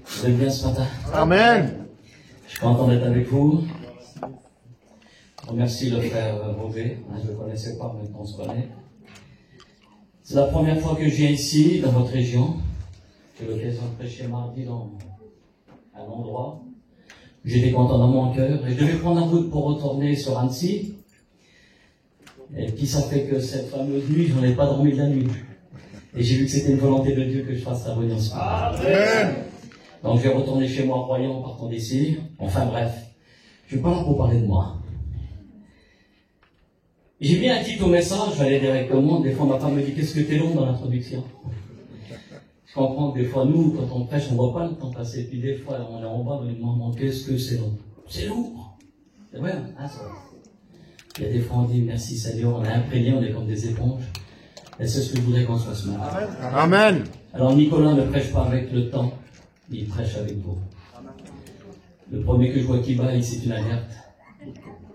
Vous êtes bien ce matin? Amen. Je suis content d'être avec vous. Je remercie le frère Roger. Je ne le connaissais pas, maintenant on se connaît. C'est la première fois que je viens ici, dans votre région. J'ai l'occasion de prêcher mardi dans un endroit où j'étais content dans mon cœur. Et je devais prendre un route pour retourner sur Annecy. Et puis ça fait que cette fameuse nuit, je n'en ai pas dormi de la nuit. Et j'ai vu que c'était une volonté de Dieu que je fasse la réunion ce matin. Amen. Donc je vais retourner chez moi en croyant en partant d'ici. Enfin bref, je ne suis pas là pour parler de moi. J'ai mis un titre au message, je vais aller directement. Des fois ma femme me dit, qu'est-ce que t'es long dans l'introduction? Je comprends que des fois nous, quand on prêche, on ne voit pas le temps passer. Puis des fois on est en bas, on nous demande, qu'est-ce que c'est long? C'est lourd. C'est vrai, hein, ça. Il y a des fois on dit, merci Seigneur, on est imprégné, on est comme des éponges. Et c'est ce que je voudrais qu'on soit ce matin. Amen. Alors Nicolas ne prêche pas avec le temps, il prêche avec vous. Le premier que je vois qui baille, c'est une alerte.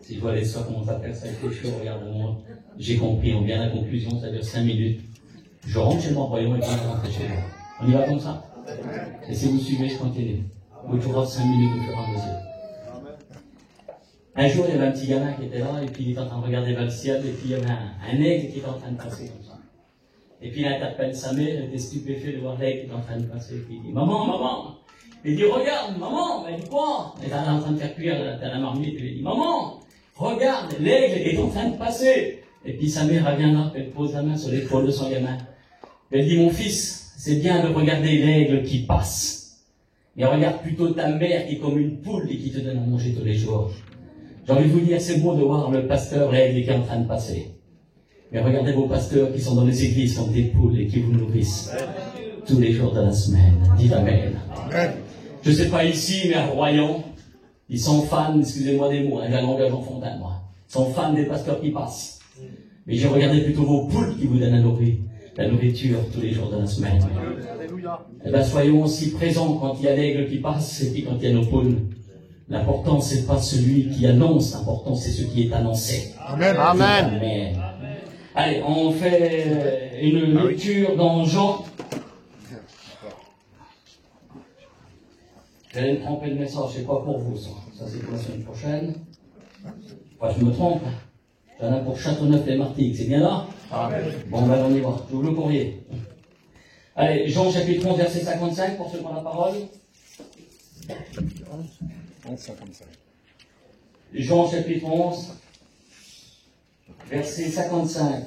Si je vois les soirs, comment t'appelles ça, il fait chaud, regarde-moi. J'ai compris, on vient à la conclusion, ça dure 5 minutes. Je rentre chez moi, voyons, et puis je rentre chez moi. On y va comme ça. Et si vous suivez, je continue. Vous toujours 5 minutes au fur et à mesure. Un jour, il y avait un petit gamin qui était là, et puis il était en train de regarder vers le ciel, et puis il y avait un aigle qui était en train de passer comme ça. Et puis il interpelle sa mère, elle était stupéfaite de voir l'aigle qui était en train de passer, et puis il dit, maman, maman! Il dit, regarde, maman! Elle dit, quoi? Elle était en train de faire cuire la marmite, et il dit, maman! Regarde, l'aigle est en train de passer! Et puis sa mère, elle vient là, elle pose la main sur l'épaule de son gamin. Elle dit, mon fils, c'est bien de regarder l'aigle qui passe. Mais regarde plutôt ta mère qui est comme une poule et qui te donne à manger tous les jours. J'ai envie de vous dire, c'est beau de voir le pasteur, l'aigle qui est en train de passer. Mais regardez vos pasteurs qui sont dans les églises comme des poules et qui vous nourrissent tous les jours de la semaine. Dites Amen. Je ne sais pas ici, mais à Royan, ils sont fans, excusez-moi des mots, un langage enfantin, moi. Ils sont fans des pasteurs qui passent. Mais j'ai regardé plutôt vos poules qui vous donnent la nourriture tous les jours de la semaine. Eh bien, soyons aussi présents quand il y a l'aigle qui passe et puis quand il y a nos poules. L'important, c'est pas celui qui annonce, l'important, c'est ce qui est annoncé. Amen. Amen. Amen. Allez, on fait une lecture dans Jean. J'allais me tromper le message, c'est pas pour vous, ça. Ça, c'est pour la semaine prochaine. Enfin, je me trompe. J'en ai pour Châteauneuf-les-Martigues, c'est bien là? Amen. Bon, ben, on y va. J'ouvre le courrier. Allez, Jean chapitre 11, verset 55, pour ceux qui ont la parole. 11,55. Jean chapitre 11, verset 55.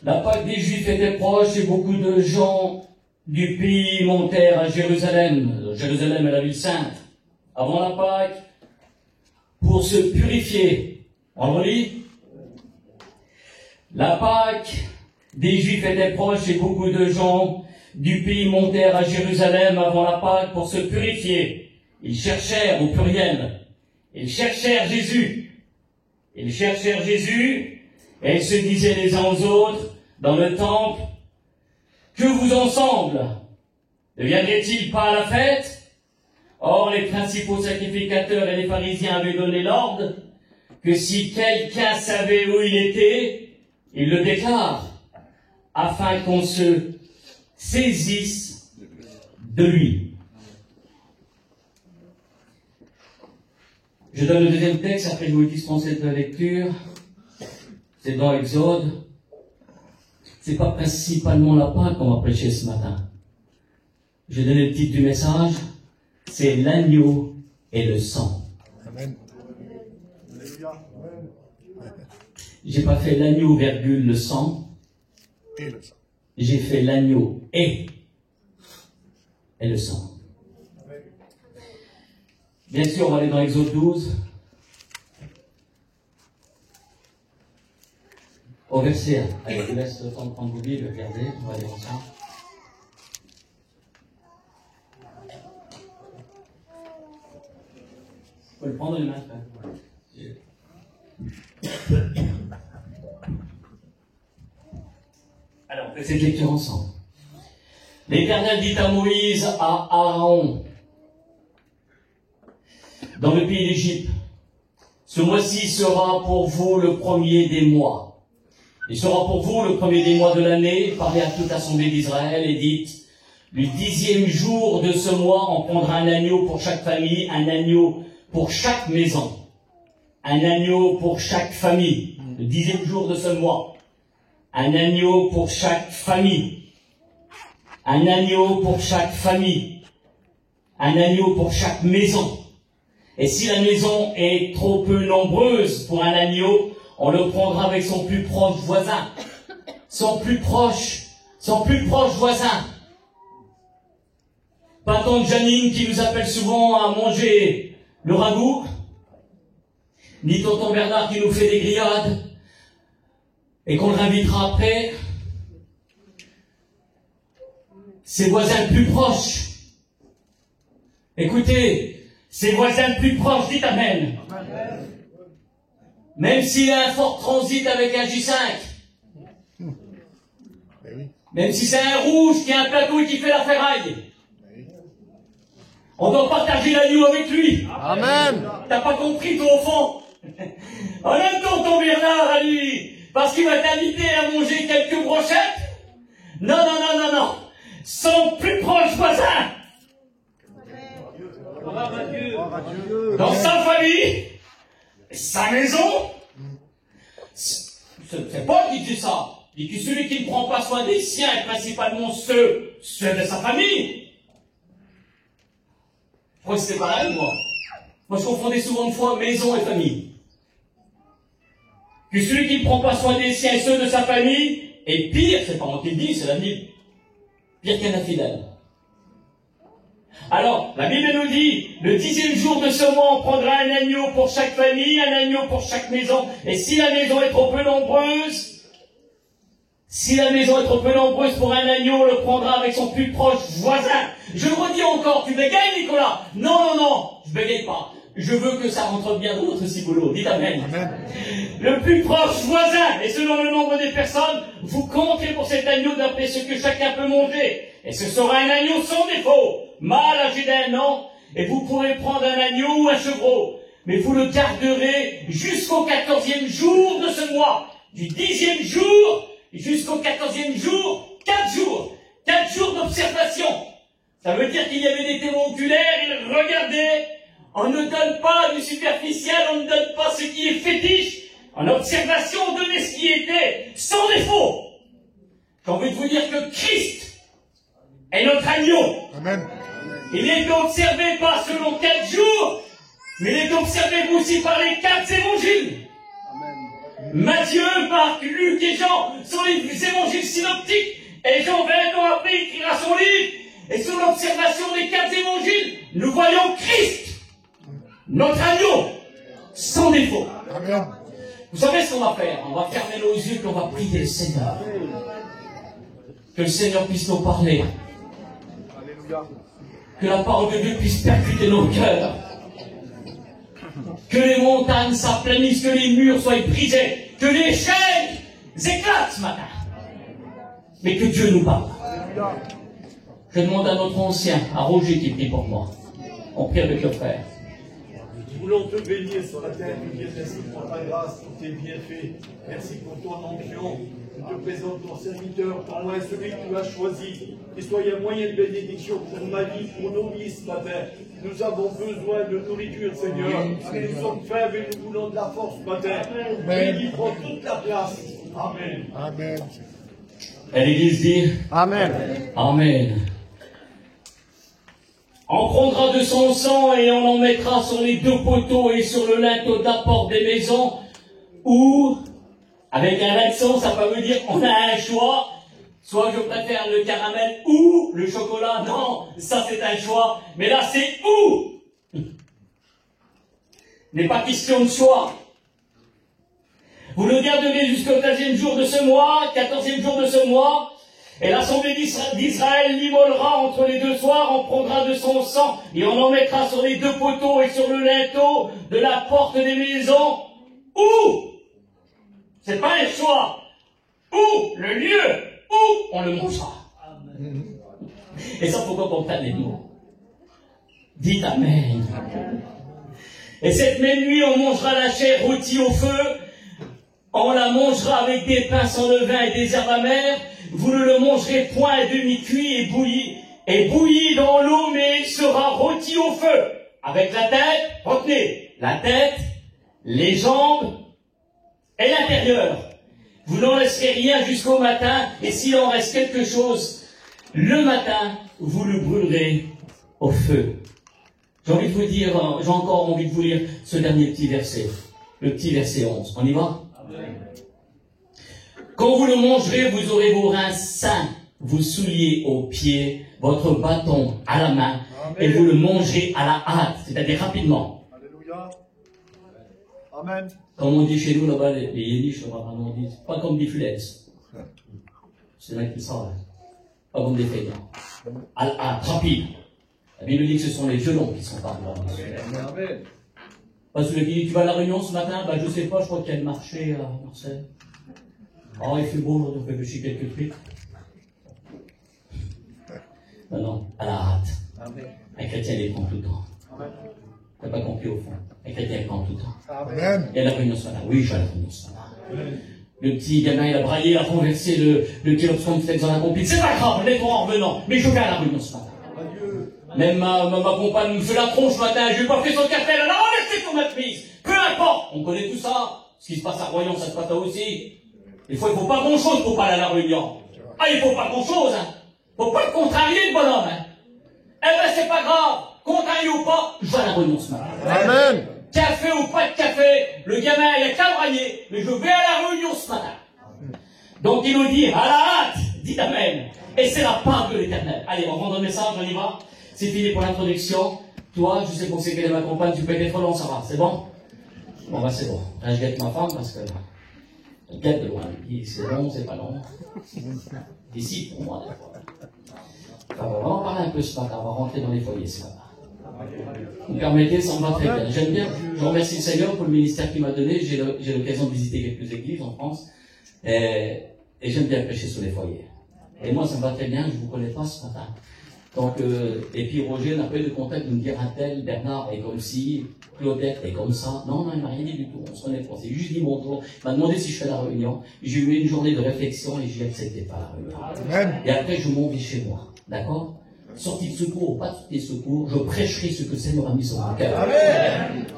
La Pâque des Juifs était proche et beaucoup de gens du pays montèrent à Jérusalem. Jérusalem est la ville sainte. Avant la Pâque, pour se purifier. On le relit? La Pâque des Juifs était proche et beaucoup de gens du pays montèrent à Jérusalem avant la Pâque pour se purifier. Ils cherchèrent, au pluriel, ils cherchèrent Jésus. Ils cherchèrent Jésus et ils se disaient les uns aux autres dans le temple, que vous ensemble ne viendrait-il pas à la fête? Or, les principaux sacrificateurs et les pharisiens avaient donné l'ordre que si quelqu'un savait où il était, il le déclare, afin qu'on se saisisse de lui. Je donne le deuxième texte, après je vous dispenser de la lecture. C'est dans Exode. C'est pas principalement la Pâque qu'on va prêcher ce matin. Je vais donner le titre du message. C'est l'agneau et le sang. Amen. J'ai pas fait l'agneau, virgule, le sang. Et le sang. J'ai fait l'agneau et le sang. Bien sûr, on va aller dans Exode 12. Au verset 1. Allez, je vous laisse le temps de prendre vos Bibles, regardez, on va aller ensemble. Vous pouvez le prendre les mains, Alors, on fait cette lecture ensemble. L'Éternel dit à Moïse, à Aaron, dans le pays d'Égypte, ce mois-ci sera pour vous le premier des mois. Il sera pour vous le premier des mois de l'année. Parlez à toute l'assemblée d'Israël et dites, le 10e jour de ce mois, on prendra un agneau pour chaque famille, un agneau pour chaque maison. Un agneau pour chaque famille. Le 10e jour de ce mois. Un agneau pour chaque famille. Un agneau pour chaque famille. Un agneau pour chaque maison. Et si la maison est trop peu nombreuse pour un agneau, on le prendra avec son plus proche voisin. Son plus proche voisin. Pas tante Janine qui nous appelle souvent à manger le ragoût, ni tonton Bernard qui nous fait des grillades, et qu'on le réinvitera après. Ses voisins plus proches. Écoutez, ses voisins plus proches, dites Amen. Même s'il a un fort transit avec un J5. Même si c'est un rouge qui a un plateau et qui fait la ferraille. On doit partager l'agneau avec lui. Amen. T'as pas compris, toi, au fond. On aime tonton Bernard à lui, parce qu'il va t'inviter à manger quelques brochettes. Non, non, non, non, non. Son plus proche voisin. Dans sa famille, sa maison. C'est pas qui dit ça. Il dit que celui qui ne prend pas soin des siens, et principalement ceux de sa famille. Moi, c'était pareil, moi. Moi, je confondais souvent de fois maison et famille. Que celui qui ne prend pas soin des siens et ceux de sa famille est pire, c'est pas moi qui le dis, c'est la Bible, pire qu'un infidèle. Alors, la Bible nous dit, le 10e jour de ce mois, on prendra un agneau pour chaque famille, un agneau pour chaque maison. Et si la maison est trop peu nombreuse, pour un agneau, on le prendra avec son plus proche voisin. Je le redis encore, tu bégayes, Nicolas? Non, non, non, je bégaye pas. Je veux que ça rentre bien dans notre ciboulot. Dites Amen. Amen. Le plus proche voisin, et selon le nombre des personnes, vous comptez pour cet agneau d'après ce que chacun peut manger. Et ce sera un agneau sans défaut, mâle âgé d'1 an, et vous pourrez prendre un agneau ou un chevreau. Mais vous le garderez jusqu'au 14e jour de ce mois. Du 10e jour jusqu'au 14e jour, 4 jours. 4 jours d'observation. Ça veut dire qu'il y avait des témoins oculaires, ils regardaient. On ne donne pas du superficiel, on ne donne pas ce qui est fétiche. En observation, on donnait ce qui était sans défaut. J'ai envie de vous dire que Christ est notre agneau. Amen. Il est observé pas selon 4 jours, mais il est observé aussi par les 4 évangiles. Matthieu, Marc, Luc et Jean sont les évangiles synoptiques. Et Jean, 20 ans après, écrira son livre. Et sur l'observation des 4 évangiles, nous voyons Christ, notre agneau, sans défaut. Amen. Vous savez ce qu'on va faire? On va fermer nos yeux et on va prier le Seigneur. Que le Seigneur puisse nous parler. Que la parole de Dieu puisse percuter nos cœurs. Que les montagnes s'aplanissent, que les murs soient brisés, que les chaînes éclatent ce matin. Mais que Dieu nous parle. Je demande à notre ancien, à Roger qui prie pour moi. On prie avec le frère. Nous voulons te bénir sur la terre, nous dire merci pour ta grâce, pour tes bienfaits. Merci pour ton onction. Nous te présente ton serviteur, ton loin celui que tu as choisi. Qu'il soit un moyen de bénédiction pour ma vie, pour nos vies ce matin. Nous avons besoin de nourriture, Seigneur. Nous sommes faibles et nous voulons de la force ce matin. Bénis, prends toute la place. Amen. Amen. Et l'Église dit Amen. Amen. On prendra de son sang et on en mettra sur les 2 poteaux et sur le linteau d'apport des maisons, ou, avec un accent, ça peut dire on a un choix, soit je préfère le caramel ou le chocolat, non, ça c'est un choix, mais là c'est ou. N'est pas question de choix. Vous le garderez jusqu'au 15e jour de ce mois, 14e jour de ce mois, et l'assemblée d'Israël l'immolera entre les 2 soirs, on prendra de son sang, et on en mettra sur les 2 poteaux et sur le linteau de la porte des maisons, ou, c'est pas un choix, ou le lieu, où on le mangera. Et ça, faut qu'on comprenne les mots. Dites Amen. Et cette même nuit, on mangera la chair rôtie au feu, on la la mangera avec des pains sans levain et des herbes amères, vous ne le mangerez point à demi-cuit et bouilli dans l'eau, mais il sera rôti au feu. Avec la tête, retenez, la tête, les jambes et l'intérieur. Vous n'en laisserez rien jusqu'au matin, et s'il en reste quelque chose, le matin, vous le brûlerez au feu. J'ai encore envie de vous lire ce dernier petit verset, le petit verset 11. On y va? Quand vous le mangerez, vous aurez vos reins sains, vos souliers aux pieds, votre bâton à la main, et vous le mangerez à la hâte, c'est-à-dire rapidement. Alléluia. Amen. Comme on dit chez nous là-bas, les yéniches, on dit, pas comme des flex. C'est là qu'ils savent. Pas comme des feignants. À la hâte, rapide. La Bible dit que ce sont les violons qui sont par là. Amen. Pas celui qui dit, tu vas à la réunion ce matin? Je sais pas, je crois qu'il y a le marché à Marseille. Oh, il fait beau, aujourd'hui, on fait pêcher quelques trucs. Non, à la hâte. Amen. Un chrétien, il prend tout le temps. Amen. T'as pas compris au fond. Un chrétien, il prend tout le temps. Amen. Et à la réunion ce matin? Oui, je vais à la réunion ce matin. Le petit gamin, il a braillé, il a renversé le Kellogg's Cornflakes dans la compil. C'est pas grave, nettement en revenant. Mais je vais à la réunion ce matin. Adieu. Même ma compagne me fait la tronche ce matin. Je lui ai pas fait son café. Elle a renversé son matrice. Peu importe. On connaît tout ça. Ce qui se passe à Royan, ça se passe là aussi. Des fois, il faut pas grand chose pour pas aller à la réunion. Ah, il faut pas grand chose, hein. Faut pas le contrarier, le bonhomme, hein. Eh ben, c'est pas grave. Contrarié ou pas, je vais à la réunion ce matin. Amen. Café ou pas de café, le gamin, il a qu'à brailler, mais je vais à la réunion ce matin. Donc, il nous dit, à la hâte, dites Amen. Et c'est la part de l'Éternel. Allez, on prend le message, on y va. C'est fini pour l'introduction. Toi, je sais pour c'est qu'elle est ma compagne, tu peux être long, ça va, c'est bon? Bon, bah, c'est bon. Là, je guette ma femme parce que, je guette de loin. C'est long, c'est pas long. D'ici, pour moi, des fois. Enfin, on va en parler un peu ce matin, on va rentrer dans les foyers ce matin. Vous me permettez, ça me va très bien. J'aime bien, je remercie le Seigneur pour le ministère qu'il m'a donné. J'ai l'occasion de visiter quelques églises en France. Et j'aime bien prêcher sur les foyers. Et moi, ça me va très bien, je ne vous connais pas ce matin. Donc, et puis Roger n'a pas eu de contact de me dire un tel, Bernard est comme ci, Claudette est comme ça. Non, il m'a rien dit du tout, on se connaît pas. C'est juste dit bonjour. Il m'a demandé si je fais la réunion. J'ai eu une journée de réflexion et j'ai accepté pas la réunion. Amen. Et après, je m'en vais chez moi. D'accord? Sortie de secours ou pas de sortie de secours, je prêcherai ce que le Seigneur a mis sur mon cœur.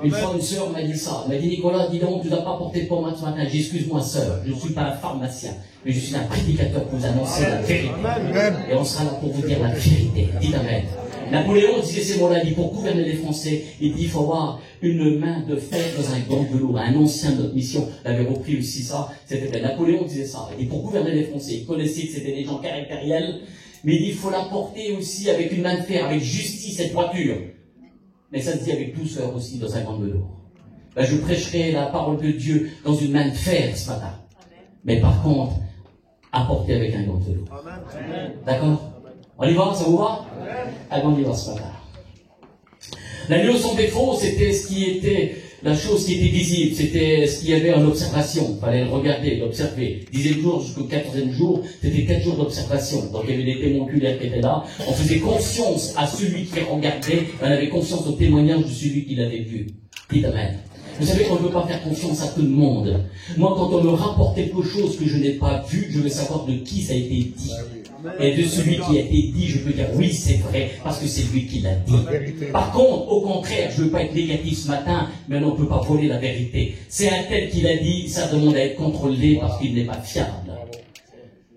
Une fois, une sœur m'a dit ça. Elle m'a dit, Nicolas, dis donc, tu n'as pas porté de pommade ce matin. J'ai dit, excuse-moi, sœur, je ne suis pas un pharmacien, mais je suis un prédicateur pour vous annoncer la vérité. Amen. Et on sera là pour vous dire la vérité. Dites Amen. Napoléon disait ces mots-là, il dit, pour gouverner les Français, il dit, il faut avoir une main de fer dans un gant de velours. Un ancien de notre mission avait repris aussi ça. C'était Napoléon disait ça. Il dit, pour gouverner les Français, il connaissait que c'était des gens caractériels, mais il dit, il faut la porter aussi avec une main de fer, avec justice et droiture. Mais ça se dit avec douceur aussi dans un gant de velours. Ben, je prêcherai la parole de Dieu dans une main de fer ce matin. Mais par contre, apporter avec un gant de velours. D'accord? On y va, ça vous va? Allez, on y va ce matin. L'agneau sans défaut, c'était ce qui était, la chose qui était visible, c'était ce qu'il y avait en observation. Il fallait le regarder, l'observer. 10e jour jusqu'au 14e jour, c'était 4 jours d'observation. Donc il y avait des témoins oculaires qui étaient là. On faisait confiance à celui qui regardait, on avait confiance au témoignage de celui qui l'avait vu. Dites Amen. Vous savez qu'on ne peut pas faire confiance à tout le monde. Moi, quand on me rapporte quelque chose que je n'ai pas vu, je veux savoir de qui ça a été dit. Et de celui qui a été dit, je peux dire oui, c'est vrai, parce que c'est lui qui l'a dit. Par contre, au contraire, je ne veux pas être négatif ce matin, mais on ne peut pas voler la vérité. C'est un tel qui l'a dit, ça demande à être contrôlé parce qu'il n'est pas fiable.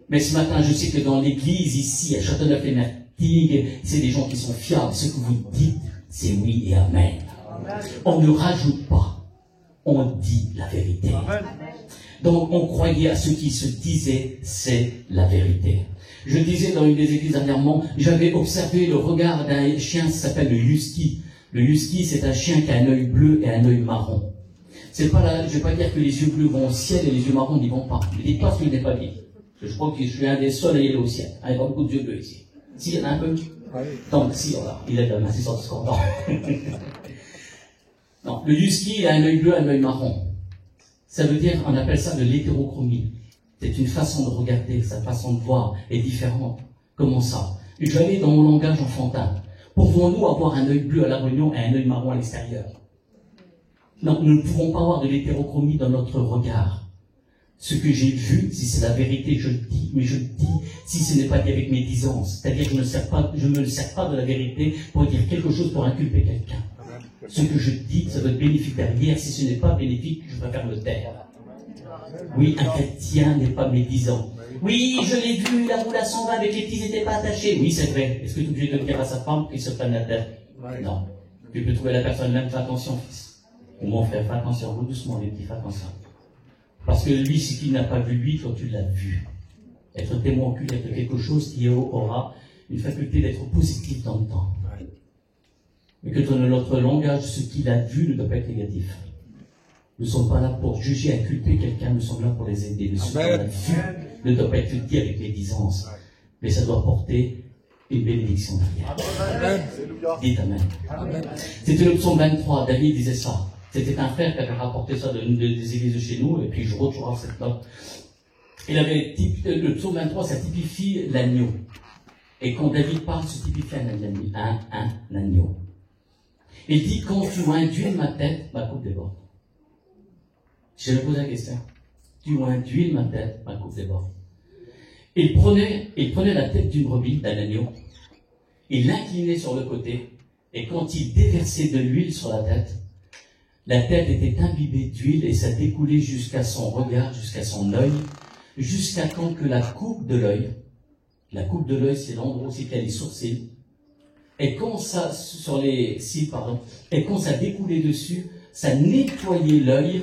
Mais ce matin, je sais que dans l'église, ici, à Châteauneuf-les-Martigues, c'est des gens qui sont fiables. Ce que vous dites, c'est oui et amen. On ne rajoute pas. On dit la vérité. Donc, on croyait à ce qui se disait, c'est la vérité. Je disais dans une des églises dernièrement, j'avais observé le regard d'un chien qui s'appelle le husky. Le husky, c'est un chien qui a un œil bleu et un œil marron. C'est pas là, je vais pas dire que les yeux bleus vont au ciel et les yeux marrons n'y vont pas. Ne dites pas ce qu'il n'est pas dit. Je crois que je suis un des seuls à y aller au ciel. Il n'y a pas beaucoup de yeux bleus ici. Si, il y en a un peu. Donc, si, voilà, il est de la main, c'est ça, c'est content. Non, le husky, il a un œil bleu, un œil marron. Ça veut dire, on appelle ça de l'hétérochromie. C'est une façon de regarder, sa façon de voir est différente. Comment ça? Je vais aller dans mon langage enfantin. Pouvons-nous avoir un œil bleu à la réunion et un œil marron à l'extérieur? Non, nous ne pouvons pas avoir de l'hétérochromie dans notre regard. Ce que j'ai vu, si c'est la vérité, je le dis, mais je le dis si ce n'est pas dit avec médisance. C'est-à-dire que je ne me sers pas de la vérité pour dire quelque chose pour inculper quelqu'un. Ce que je dis, ça doit être bénéfique derrière. Si ce n'est pas bénéfique, je préfère le taire. Oui, un chrétien n'est pas médisant. Oui, je l'ai vu, la roule à 120 avec les petits n'étaient pas attachés. Oui, c'est vrai. Est-ce que tu es obligé de le dire à sa femme qu'il se prenne la tête? Non. Tu peux trouver la personne même, fais attention, fils. Ou mon frère, fais attention, vous doucement, les petits, fais attention. Parce que lui, ce qu'il n'a pas vu, lui, toi, tu l'as vu. Être témoin oculaire de quelque chose qui aura une faculté d'être positif dans le temps. Mais que dans notre langage, ce qu'il a vu ne doit pas être négatif. Nous ne sommes pas là pour juger, inculper quelqu'un, nous sommes là pour les aider. Ce qu'on a vu ne doit pas être dit avec médisance, mais ça doit porter une bénédiction derrière. Amen. Dites Amen. C'était le psaume 23, David disait ça. C'était un frère qui avait rapporté ça des églises de chez nous, et puis je retrouve cette note. Il avait le psaume 23, ça typifie l'agneau. Et quand David parle, ça typifie un agneau. Il dit, quand tu induis ma tête, ma coupe déborde. Je vais poser la question. Tu induis ma tête, ma coupe déborde. Il prenait la tête d'une brebis, d'un agneau, il l'inclinait sur le côté, et quand il déversait de l'huile sur la tête était imbibée d'huile et ça découlait jusqu'à son regard, jusqu'à son œil, jusqu'à quand que la coupe de l'œil c'est l'endroit aussi qu'il y a les sourcils, et quand ça, sur les cils, pardon, et quand ça découlait dessus, ça nettoyait l'œil,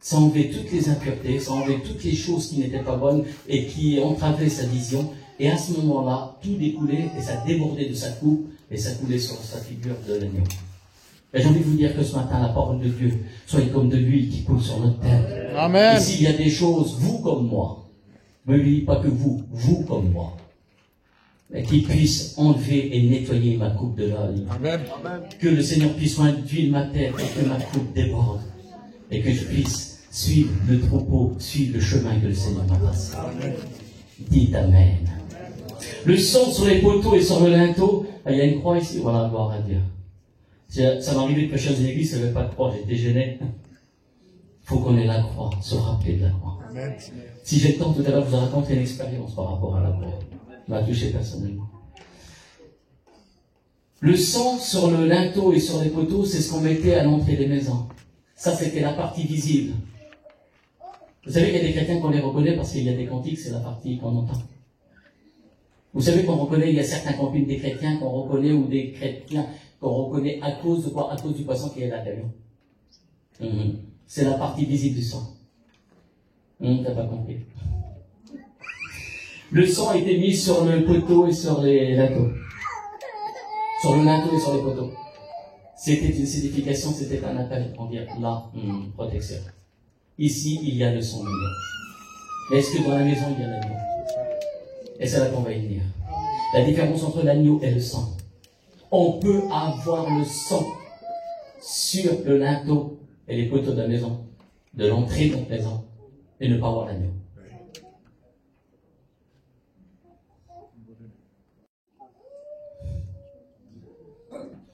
ça enlevait toutes les impuretés, ça enlevait toutes les choses qui n'étaient pas bonnes et qui entravaient sa vision, et à ce moment-là, tout découlait et ça débordait de sa coupe et ça coulait sur sa figure de l'agneau. Et j'ai envie de vous dire que ce matin, la parole de Dieu, soyez comme de l'huile qui coule sur notre tête. Amen. Et s'il y a des choses, vous comme moi, ne me dis pas que vous comme moi, mais qui puissent enlever et nettoyer ma coupe de l'œil. Amen. Que le Seigneur puisse induire ma tête et que ma coupe déborde. Et que je puisse suivre le troupeau, suivre le chemin que le Seigneur m'a passé. Dites Amen. Le sang sur les poteaux et sur le linteau, il y a une croix ici, voilà, gloire à Dieu. Ça m'est arrivé de prêcher dans une église, il n'y avait pas de croix, j'étais gêné. Il faut qu'on ait la croix, se rappeler de la croix. Amen. Si j'ai le temps tout à l'heure, je vous raconter une expérience par rapport à la croix. Ça m'a touché personnellement. Le sang sur le linteau et sur les poteaux, c'est ce qu'on mettait à l'entrée des maisons. Ça, c'était la partie visible. Vous savez qu'il y a des chrétiens qu'on les reconnaît parce qu'il y a des cantiques, c'est la partie qu'on entend. Vous savez qu'on reconnaît, il y a certains campings des chrétiens qu'on reconnaît ou des chrétiens qu'on reconnaît à cause de quoi? À cause du poisson qui est à l'intérieur. C'est la partie visible du sang. T'as pas compris. Le sang a été mis sur le poteau et sur les linteaux. Sur le linteau et sur les poteaux. C'était une signification, c'était un appel pour dire là, protection. Ici, il y a le sang de l'agneau. Mais est-ce que dans la maison, il y a l'agneau? Et c'est là qu'on va y venir. La différence entre l'agneau et le sang. On peut avoir le sang sur le linteau et les poteaux de la maison, de l'entrée de notre maison, et ne pas avoir l'agneau.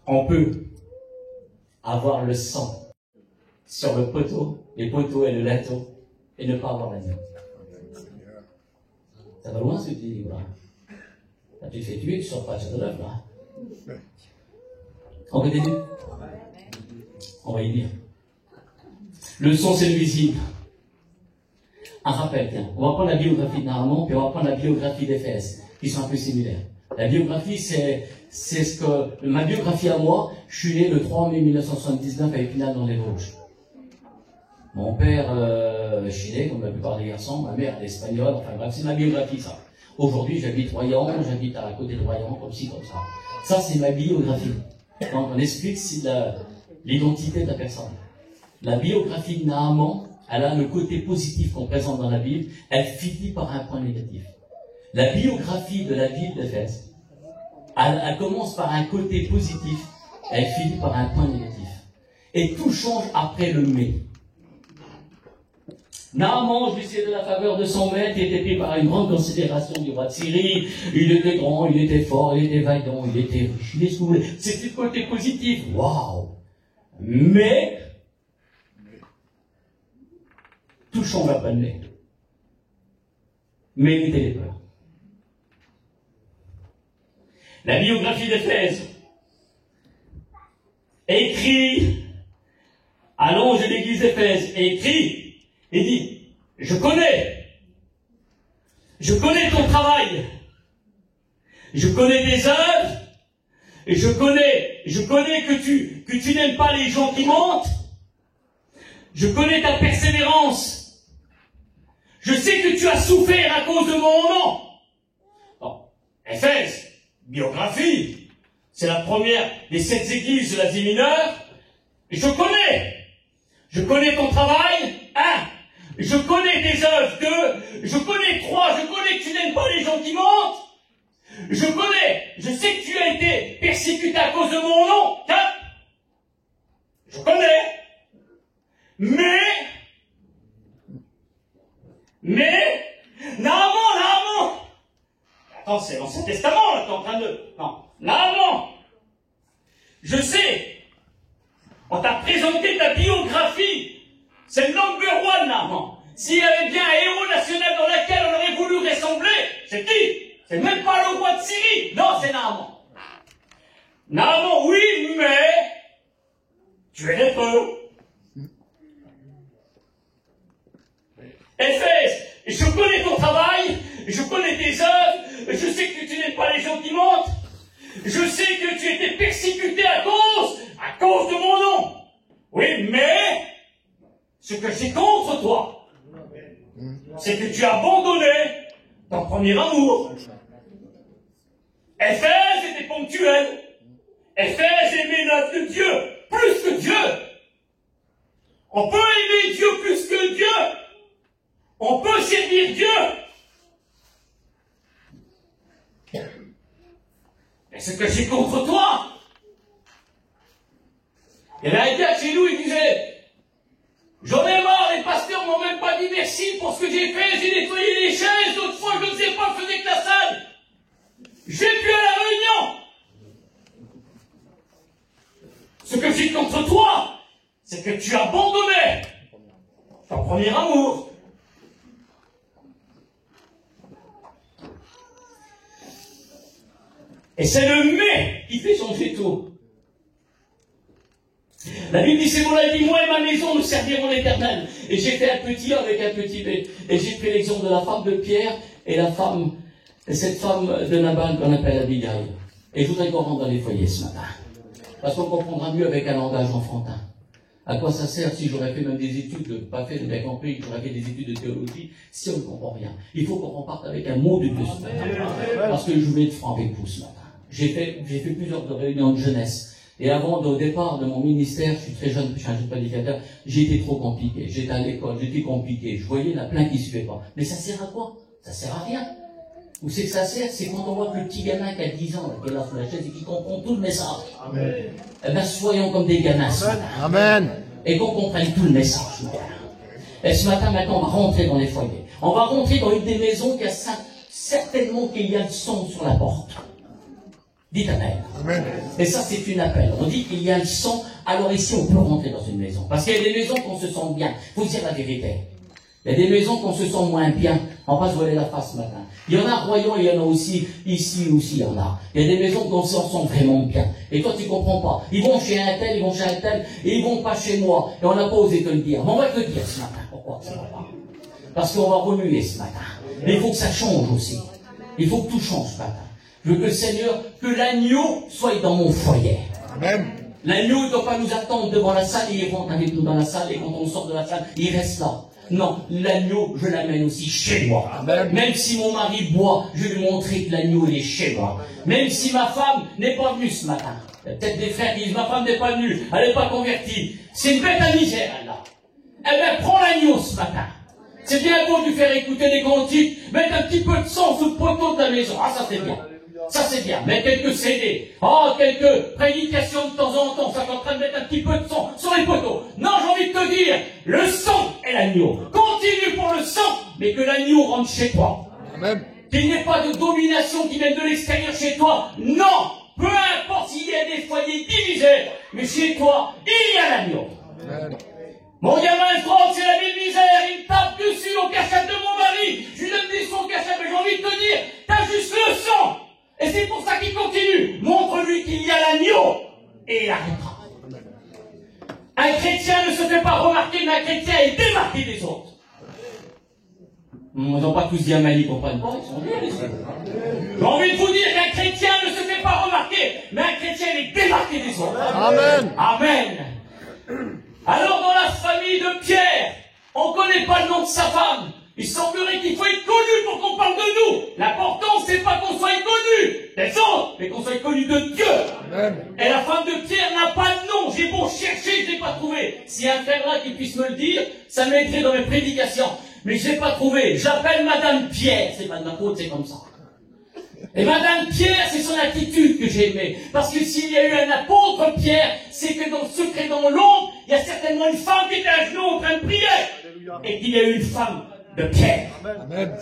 On peut avoir le sang sur le poteau, les poteaux et le linteau, et ne pas avoir l'agneau. Ça va loin ce que tu dis, là. Quand tu te fais tuer, tu ne sors pas de cette œuvre, là. On continue? On va y dire. Le sang, c'est le visible. Un rappel, tiens. On va prendre la biographie de Naaman, puis on va prendre la biographie d'Éphèse, qui sont un peu similaires. La biographie, c'est ce que... Ma biographie à moi, je suis né le 3 mai 1979 à Épinal dans les Vosges. Mon père, chilien, comme la plupart des garçons, ma mère, espagnole, enfin bref, c'est ma biographie, ça. Aujourd'hui, j'habite Royan, j'habite à côté de Royan, comme ci, comme ça. Ça, c'est ma biographie. Donc, on explique l'identité de la personne. La biographie de Naaman, elle a le côté positif qu'on présente dans la Bible, elle finit par un point négatif. La biographie de la ville d'Éphèse, elle commence par un côté positif, elle finit par un point négatif. Et tout change après le mais. Naaman jouissait de la faveur de son maître, il était pris par une grande considération du roi de Syrie. Il était grand, il était fort, il était vaillant, il était riche, il était souverain. C'était le côté positif. Waouh! Mais, touchons la bonne lettre. Méritez les peurs. La biographie d'Éphèse écrit à l'ange de l'église d'Éphèse, écrit et dit, je connais ton travail, je connais tes œuvres, et je connais que tu n'aimes pas les gens qui mentent, je connais ta persévérance, je sais que tu as souffert à cause de mon nom. Bon, Éphèse, biographie, c'est la première des 7 églises de l'Asie mineure, et je connais ton travail, 1, je connais tes œuvres, 2, je connais 3, je connais que tu n'aimes pas les gens qui mentent, je sais que tu as été persécuté à cause de mon nom, 4, je connais, mais, Naaman, attends, c'est l'Ancien Testament, là, t'es en train de, non, Naaman, je sais, on t'a présenté ta biographie, c'est le number one, Naaman. S'il y avait bien un héros national dans lequel on aurait voulu ressembler, c'est qui? C'est même pas le roi de Syrie, non, c'est Naaman. Naaman, oui, mais, tu es lépreux. Éphèse, je connais ton travail, je connais tes œuvres, je sais que tu n'aimes pas les gens qui mentent, je sais que tu étais persécuté à cause de mon nom. Oui, mais, ce que j'ai contre toi, c'est que tu as abandonné ton premier amour. Éphèse était ponctuel. Éphèse aimait l'œuvre de Dieu, plus que Dieu. On peut aimer Dieu plus que Dieu. On peut servir Dieu. Mais ce que j'ai contre toi. Il y avait un gars chez nous, il disait, j'en ai marre, les pasteurs m'ont même pas dit merci pour ce que j'ai fait, j'ai nettoyé les chaises, l'autre fois je ne sais pas, je faisais que la salle. J'ai pu à la réunion. Ce que j'ai contre toi, c'est que tu as abandonné ton premier amour. Et c'est le mais qui fait changer tout. La Bible dit, c'est bon, elle dit, moi et ma maison, nous servirons l'Éternel. Et j'ai fait un petit A avec un petit B. Et j'ai pris l'exemple de la femme de Pierre et cette femme de Nabal qu'on appelle Abigail. Et je voudrais qu'on rentre dans les foyers ce matin. Parce qu'on comprendra mieux avec un langage enfantin. À quoi ça sert si j'aurais fait même des études, pas fait de bien compris, que j'aurais fait des études de théologie, si on ne comprend rien. Il faut qu'on reparte avec un mot de Dieu ce matin. Parce que je vais être franc avec vous ce matin. J'ai fait plusieurs réunions de jeunesse. Et avant, au départ de mon ministère, je suis très jeune, je suis un jeune prédicateur, j'ai été trop compliqué. J'étais à l'école, j'étais compliqué. Je voyais, il y en a plein qui ne suivaient pas. Mais ça sert à quoi? Ça sert à rien. Où c'est que ça sert? C'est quand on voit que le petit gamin qui a 10 ans, qui est là sous la chaise et qui comprend tout le message. Amen. Eh bien, soyons comme des gamins ce matin. Amen. Et qu'on comprenne tout le message. Et ce matin, maintenant, on va rentrer dans les foyers. On va rentrer dans une des maisons qui a certainement qu'il y a le son sur la porte. Dites Amen. Amen. Et ça, c'est une appel. On dit qu'il y a le son, alors ici, on peut rentrer dans une maison. Parce qu'il y a des maisons qu'on se sent bien. Il faut dire la vérité. Il y a des maisons qu'on se sent moins bien. On va se voiler la face ce matin. Il y en a à Royan, il y en a aussi, ici aussi, il y en a. Il y a des maisons qu'on se sent vraiment bien. Et toi, tu comprends pas. Ils vont chez un tel, et ils vont pas chez moi. Et on n'a pas osé te le dire. Mais on va te le dire ce matin. Pourquoi ça va pas? Parce qu'on va remuer ce matin. Mais il faut que ça change aussi. Il faut que tout change ce matin. Je veux que le Seigneur, que l'agneau soit dans mon foyer. Amen. L'agneau ne doit pas nous attendre devant la salle, et il rentre avec nous dans la salle, et quand on sort de la salle, il reste là. Non, l'agneau, je l'amène aussi chez moi. Amen. Même si mon mari boit, je vais lui montrer que l'agneau, il est chez moi. Même si ma femme n'est pas venue ce matin. Il y a peut-être des frères qui disent, ma femme n'est pas venue, elle n'est pas convertie. C'est une bête à misère, elle là. Eh bien, prends l'agneau ce matin. C'est bien beau de lui faire écouter des cantiques, mettre un petit peu de sang sous le poteau de ta maison. Ah, ça c'est bien. Ça c'est bien, mais quelques CD, quelques prédications de temps en temps, ça est en train de mettre un petit peu de sang sur les poteaux. Non, j'ai envie de te dire, le sang est l'agneau. Continue pour le sang, mais que l'agneau rentre chez toi. Amen. Qu'il n'y ait pas de domination qui vienne de l'extérieur chez toi. Non, peu importe s'il y a des foyers divisés, mais chez toi, il y a l'agneau. Amen. Mon gamin se drogue, c'est la vie de misère, il me tape dessus au cachette de mon mari, je lui donne des sons au cachette, mais j'ai envie de te dire, t'as juste le sang. Et c'est pour ça qu'il continue. Montre-lui qu'il y a l'agneau, et il arrêtera. Un chrétien ne se fait pas remarquer, mais un chrétien est démarqué des autres. Ils n'ont pas tous dit Amélie, ils comprennent pas, ils sont bien les autres. J'ai envie de vous dire qu'un chrétien ne se fait pas remarquer, mais un chrétien est démarqué des autres. Amen. Amen. Alors dans la famille de Pierre, on ne connaît pas le nom de sa femme. Il semblerait qu'il faut être connu pour qu'on parle de nous. L'important, c'est pas qu'on soit connu des autres, mais qu'on soit connu de Dieu. Amen. Et la femme de Pierre n'a pas de nom. J'ai beau chercher, je l'ai pas trouvé. S'il y a un frère là qui puisse me le dire, ça m'aiderait dans mes prédications. Mais je l'ai pas trouvé. J'appelle Madame Pierre. C'est pas de ma faute, c'est comme ça. Et Madame Pierre, c'est son attitude que j'ai aimée. Parce que s'il y a eu un apôtre Pierre, c'est que dans le secret, dans l'ombre, il y a certainement une femme qui était à genoux en train de prier. Et qu'il y a eu une femme de Pierre. Amen.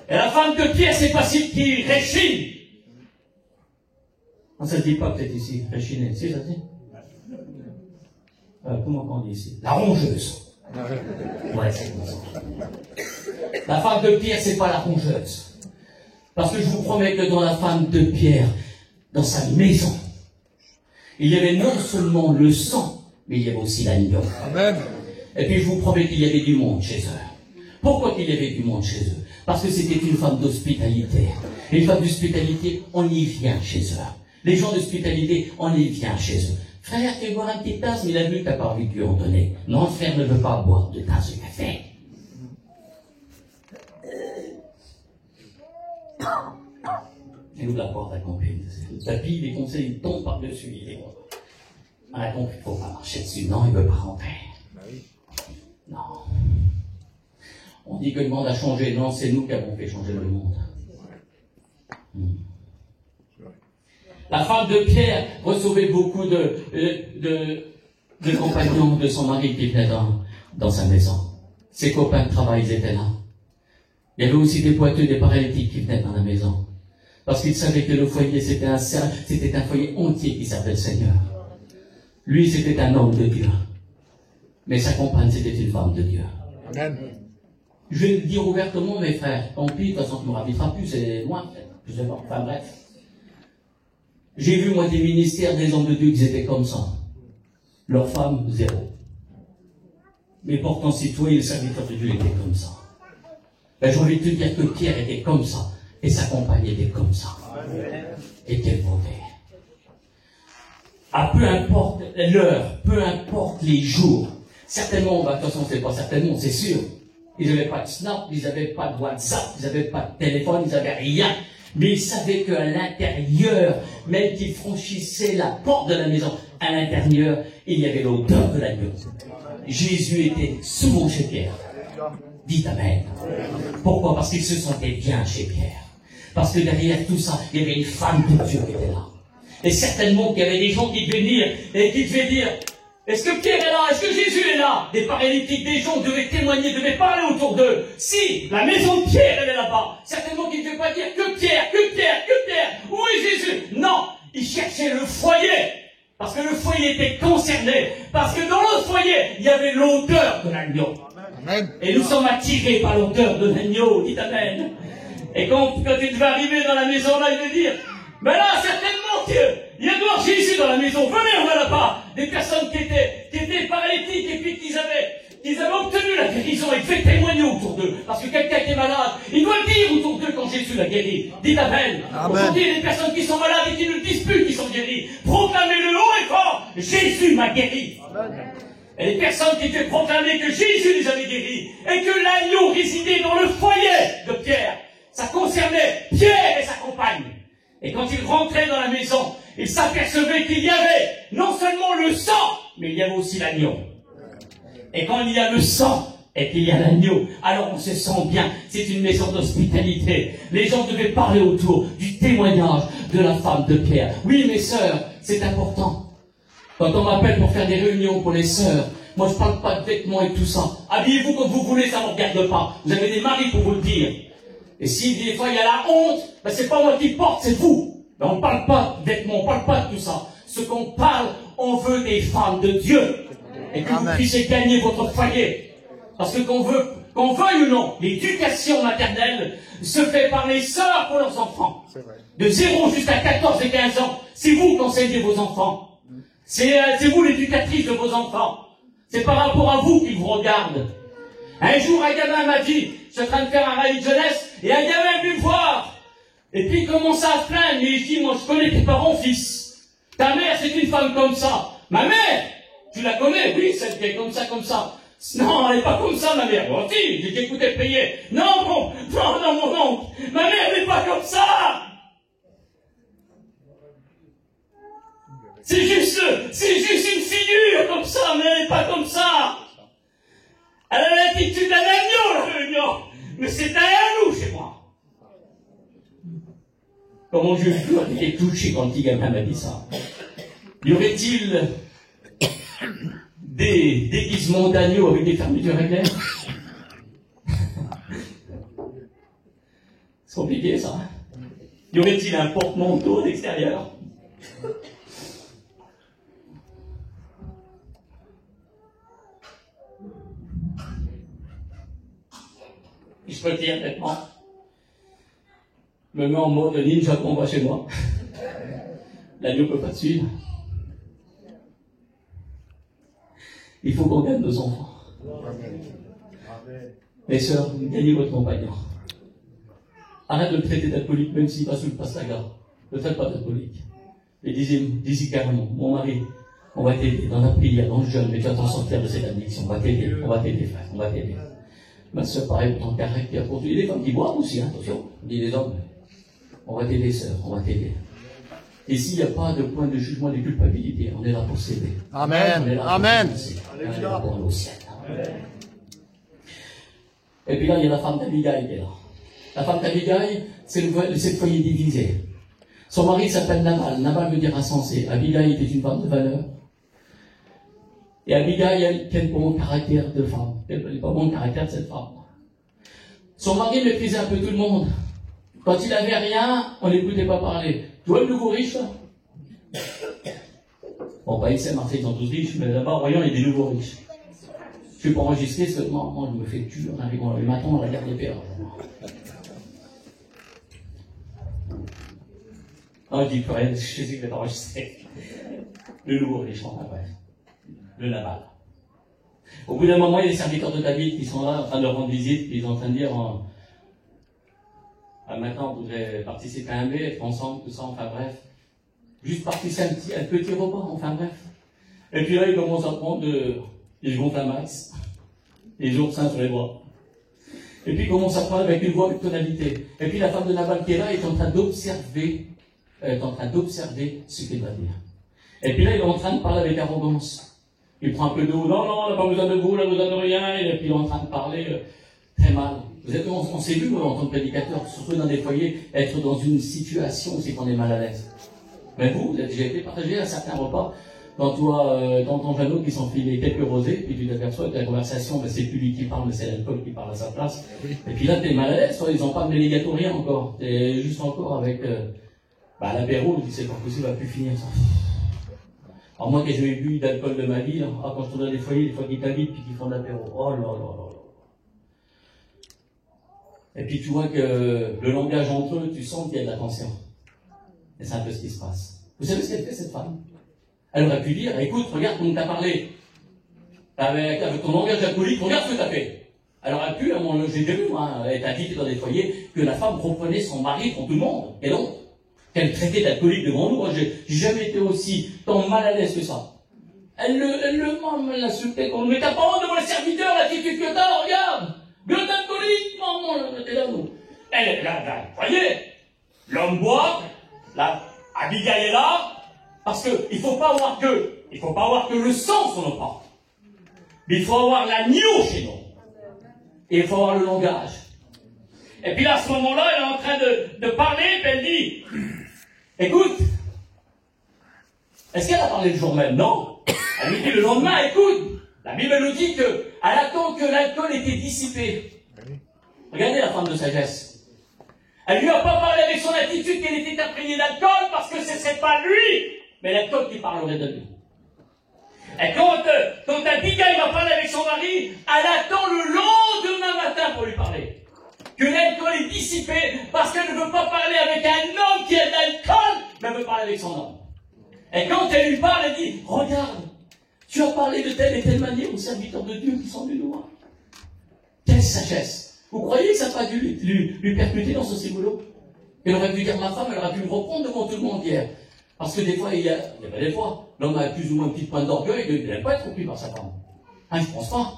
Et la femme de Pierre, c'est pas celle qui réchine. Non, ça ne dit pas peut-être ici, réchiner, si ça dit. Comment on dit ici? La rongeuse. Ouais, c'est comme ça. La femme de Pierre, c'est pas la rongeuse. Parce que je vous promets que dans la femme de Pierre, dans sa maison, il y avait non seulement le sang, mais il y avait aussi l'agneau. Amen. Et puis je vous promets qu'il y avait du monde chez eux. Pourquoi qu'il y avait du monde chez eux? Parce que c'était une femme d'hospitalité. Et une femme d'hospitalité, on y vient chez eux. Les gens d'hospitalité, on y vient chez eux. Frère, tu veux boire un petit tasse? Mais il a vu que t'as pas envie de lui en donner. Non, le frère ne veut pas boire de tasse de café. Et ouvre la porte à compil. Le tapis, les conseils, il tombe par-dessus. Il est bon. À la compil, il ne faut pas marcher dessus. Non, il ne veut pas rentrer. Non. On dit que le monde a changé. Non, c'est nous qui avons fait changer le monde. La femme de Pierre recevait beaucoup de compagnons de son mari qui venaient dans sa maison. Ses copains de travail, ils étaient là. Il y avait aussi des boiteux, des paralytiques qui venaient dans la maison. Parce qu'ils savaient que le foyer, c'était un foyer entier qui s'appelait le Seigneur. Lui, c'était un homme de Dieu. Mais sa compagne, c'était une femme de Dieu. Amen. Je vais le dire ouvertement, mes frères. Tant pis, de toute façon, tu ne me raviteras plus, c'est moi. Je sais pas. Enfin, bref. J'ai vu, moi, des ministères, des hommes de Dieu qui étaient comme ça. Leurs femmes, zéro. Mais pourtant, citoyen, le serviteur de Dieu était comme ça. Ben, j'ai envie de te dire que Pierre était comme ça. Et sa compagne était comme ça. Et quelle beauté. Ah, peu importe l'heure, peu importe les jours. Certainement, de toute façon, c'est pas certainement, c'est sûr. Ils n'avaient pas de Snap, ils n'avaient pas de WhatsApp, ils n'avaient pas de téléphone, ils n'avaient rien. Mais ils savaient qu'à l'intérieur, même qu'ils franchissaient la porte de la maison, à l'intérieur, il y avait l'odeur de l'agneau. Jésus était souvent chez Pierre. Dites Amen. Pourquoi? Parce qu'il se sentait bien chez Pierre. Parce que derrière tout ça, il y avait une femme de Dieu qui était là. Et certainement qu'il y avait des gens qui devaient venir et qui devaient dire, est-ce que Pierre est là? Est-ce que Jésus est là? Des paralytiques, des gens devaient témoigner, devaient parler autour d'eux. Si la maison de Pierre, elle est là-bas, certainement qu'ils ne devaient pas dire que Pierre, que Pierre, que Pierre. Où est Jésus? Non, ils cherchaient le foyer. Parce que le foyer était concerné. Parce que dans le foyer, il y avait l'odeur de l'agneau. Amen. Et nous sommes attirés par l'odeur de l'agneau. Dites Amen. Et quand il devait arriver dans la maison, là, il devait dire, mais là, certainement qu'il y a de Jésus dans la maison. Venez, on va là-bas. Des personnes qui étaient paralytiques et puis qu'ils avaient obtenu la guérison et devaient témoigner autour d'eux. Parce que quelqu'un qui est malade, il doit le dire autour d'eux quand Jésus l'a guéri. Dites Amen. Aujourd'hui, il y a des personnes qui sont malades et qui ne disent plus qu'ils sont guéris. Proclamez-le haut et fort. Jésus m'a guéri. Amen. Et les personnes qui étaient proclamées que Jésus les avait guéris et que l'agneau résidait dans le foyer de Pierre. Ça concernait Pierre et sa compagne. Et quand ils rentraient dans la maison, ils s'apercevaient qu'il y avait non seulement le sang, mais il y avait aussi l'agneau. Et quand il y a le sang et qu'il y a l'agneau, alors on se sent bien. C'est une maison d'hospitalité. Les gens devaient parler autour du témoignage de la femme de Pierre. Oui, mes sœurs, c'est important. Quand on m'appelle pour faire des réunions pour les sœurs, moi je parle pas de vêtements et tout ça. Habillez-vous comme vous voulez, ça ne me regarde pas. Vous avez des maris pour vous le dire. Et si des fois il y a la honte, ben c'est pas moi qui porte, c'est vous. Ben on ne parle pas de vêtements, on ne parle pas de tout ça. Ce qu'on parle, on veut des femmes de Dieu. et que vous puissiez gagner votre foyer. Parce que qu'on veuille ou non, l'éducation maternelle se fait par les sœurs pour leurs enfants. De 0 jusqu'à 14 et 15 ans, c'est vous qui enseignez vos enfants. C'est vous l'éducatrice de vos enfants. C'est par rapport à vous qu'ils vous regardent. Un jour, un gamin m'a dit, je suis en train de faire un rallye de jeunesse, et un gamin est venu me voir. Et puis il commence à se plaindre, et je dis, moi je connais tes parents, fils. Ta mère, c'est une femme comme ça. Ma mère, tu la connais? Oui, celle qui est comme ça, comme ça. Non, elle n'est pas comme ça, ma mère. Bon, si, j'ai écouté payer. Non, mon oncle. Ma mère n'est pas comme ça. C'est juste une figure comme ça, mais elle n'est pas comme ça. Elle a l'attitude d'un agneau, la réunion. Mais c'est un agneau chez moi. Comment je dois été touché quand le petit gamin m'a dit ça. Y aurait-il des déguisements d'agneaux avec des fermetures éclairs? C'est compliqué ça. Y aurait-il un porte-manteau d'extérieur? Je peux le dire nettement. Je me mets en mode ninja combat chez moi. L'agneau ne peut pas te suivre. Il faut qu'on gagne nos enfants. Mes sœurs, gagnez votre compagnon. Arrête de le traiter d'alcoolique, même s'il va sous le pastaga. Ne le traite pas d'alcoolique. Et dis-y carrément, mon mari, on va t'aider dans la prière, dans le jeûne, mais tu vas t'en sortir de cette addiction. On va t'aider, frère, on va t'aider. Ma sœur, pareil, pour ton caractère, pour il y a des femmes qui boivent aussi, hein, attention. On dit les hommes, on va t'aider, sœur, on va t'aider. Et s'il n'y a pas de point de jugement, de culpabilité, on est là pour s'aider. Amen. Amen. On est là pour aller au ciel. Et puis là, il y a la femme d'Abigail qui est là. La femme d'Abigail, c'est le foyer divisé. Son mari s'appelle Nabal. Nabal veut dire insensé. Abigail était une femme de valeur. Et Abigail, elle a un bon caractère de femme. Elle n'a pas bon caractère de cette femme. Son mari méprisait un peu tout le monde. Quand il n'avait rien, on n'écoutait pas parler. Tu vois le nouveau riche, là? Bon, pas ici à Marseille, ils sont tous riches, mais là-bas, au Royaume, il y a des nouveaux riches. Je ne suis pas enregistré, seulement, moi, je me fais tuer. On arrive le matin, on regarde les pères. Non, je dis plus rien, je sais que je vais enregistré. Le nouveau riche, enfin bref. Le Nabal. Au bout d'un moment, il y a les serviteurs de David qui sont là, en train de leur rendre visite, ils sont en train de dire, maintenant, on voudrait participer à un mets, être ensemble, tout ça, enfin bref. Juste participer à un petit repas, enfin bref. Et puis là, ils commencent à prendre des gonfles à max, des oursins sur les bras. Et puis ils commencent à parler avec une voix, avec tonalité. Et puis la femme de Nabal qui est là est en train d'observer ce qu'il va dire. Et puis là, il est en train de parler avec arrogance. Il prend un peu d'eau. Non, on n'a pas besoin de vous, on n'a besoin de rien. Et puis il est en train de parler très mal. On s'est vu, en tant que prédicateur, surtout dans des foyers, être dans une situation où c'est qu'on est mal à l'aise. Mais vous avez déjà été partagé à certains repas, dans ton Jeannot qui s'enfilait quelques rosés, puis tu t'aperçois que la conversation, c'est plus lui qui parle, mais c'est l'alcool qui parle à sa place. Et puis là, t'es mal à l'aise, soit ils n'ont pas amené les gâteaux, rien encore. T'es juste encore avec l'apéro, tu sais pas possible, va plus finir ça. Alors moi, que j'ai bu d'alcool de ma vie, quand je tourne dans des foyers, des fois qu'ils t'invitent puis qu'ils font de l'apéro. Oh là là là là. Et puis tu vois que le langage entre eux, tu sens qu'il y a de la tension. Et c'est un peu ce qui se passe. Vous savez ce qu'elle fait, cette femme? Elle aurait pu dire, écoute, regarde comment t'as parlé. Avec ton langage alcoolique, regarde ce que t'as fait. Elle aurait pu, j'ai déjà vu, être invitée dans des foyers, que la femme reprenait son mari contre tout le monde. Et donc, qu'elle traitait d'alcoolique devant nous. Moi, j'ai jamais été aussi tant mal à l'aise que ça. Elle l'insultait comme, mais t'as pas honte devant les serviteurs, l'attitude que t'as, regarde! Gueule d'alcoolique, maman, t'es là, nous. Elle est là, vous voyez? L'homme boit, la Abigail est là, parce que il faut pas avoir que le sang sur nos pas. Mais il faut avoir l'agneau chez nous. Et il faut avoir le langage. Et puis là, à ce moment-là, elle est en train de parler, et elle dit, écoute, est-ce qu'elle a parlé le jour même? Non. Elle lui dit le lendemain, écoute, la Bible nous dit qu'elle attend que l'alcool était dissipé. Regardez la femme de sagesse. Elle lui a pas parlé avec son attitude qu'elle était imprégnée d'alcool parce que ce serait pas lui, mais l'alcool qui parlerait de lui. Et quand Abigail va parler avec son mari, elle attend le lendemain matin pour lui parler. Que l'alcool est dissipé parce qu'elle ne veut pas parler avec un homme qui a de l'alcool, mais elle veut parler avec son homme. Et quand elle lui parle, elle dit, regarde, tu as parlé de telle et telle manière aux serviteurs de Dieu qui sont venus nous voir. Quelle sagesse! Vous croyez que ça n'a pas dû lui percuter dans son boulot? Elle aurait pu dire, ma femme, elle aurait pu me reprendre devant tout le monde hier. Parce que des fois, il y a pas des fois, l'homme a plus ou moins un petit point d'orgueil, il n'aime pas être repris par sa femme. Hein, je pense pas.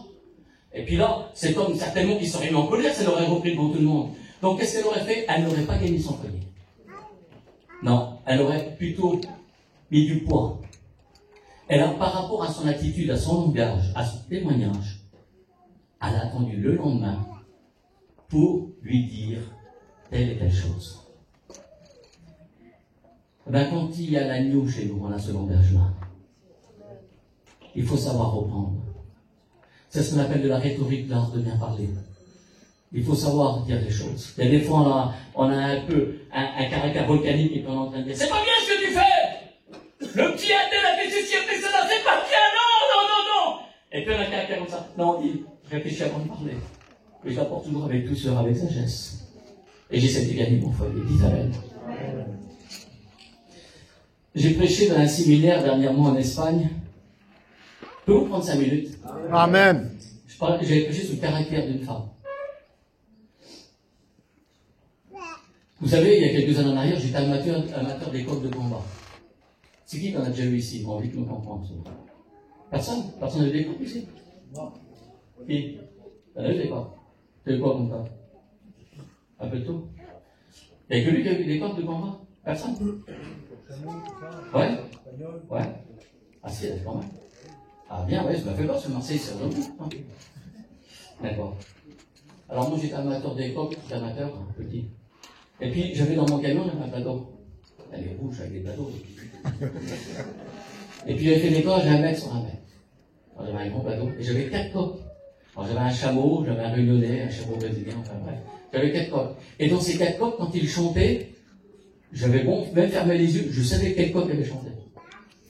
Et puis là, cet homme, certainement, qui serait mis en colère, ça l'aurait repris devant tout le monde. Donc, qu'est-ce qu'elle aurait fait? Elle n'aurait pas gagné son foyer. Non, elle aurait plutôt mis du poids. Elle a, par rapport à son attitude, à son langage, à son témoignage, elle a attendu le lendemain pour lui dire telle et telle chose. Ben, quand il y a l'agneau chez nous, on a ce langage-là. Il faut savoir reprendre. C'est ce qu'on appelle de la rhétorique, l'art de bien parler. Il faut savoir dire les choses. Il y a des fois, on a un peu un caractère volcanique et puis on est en train de dire, c'est pas bien ce que tu fais! Le petit athée a fait ceci, a fait cela, c'est pas bien, non! Et puis on a un caractère comme ça. Non, on dit, réfléchis avant de parler. Et je l'apporte toujours avec douceur, avec sagesse. Et j'essaie de gagner mon foyer. Dites Amen. J'ai prêché dans un séminaire dernièrement en Espagne. Peux-vous prendre 5 minutes? Amen. J'avais prêché sur le caractère d'une femme. Vous savez, il y a quelques années en arrière, j'étais amateur d'école de combat. C'est qui qu'on a déjà eu ici? Bon, envie de me comprendre. Personne? Personne n'a eu des cours ici? Non. Qui? T'en as eu des cours? T'as eu quoi comme ça? Un peu de tout? Il n'y a que lui qui a eu des cours de combat? Personne? Ouais? Ouais? Ah si, quand même. Ah bien, ouais, ça m'a fait peur, parce que Marseille, c'est revenu. D'accord. Alors moi, j'étais amateur d'époque, j'étais amateur, petit. Et puis, j'avais dans mon camion, j'avais un plateau. Elle est rouge avec des plateaux. Et puis, j'avais fait des coques, j'avais 1 mètre sur 1 mètre. Alors, j'avais un gros plateau, et j'avais 4 coques. Alors, j'avais un chameau, j'avais un réunionnais, un chameau brésilien, enfin bref. J'avais 4 coques. Et dans ces 4 coques, quand ils chantaient, j'avais bon, même fermé les yeux, je savais quelle coque avait chanté.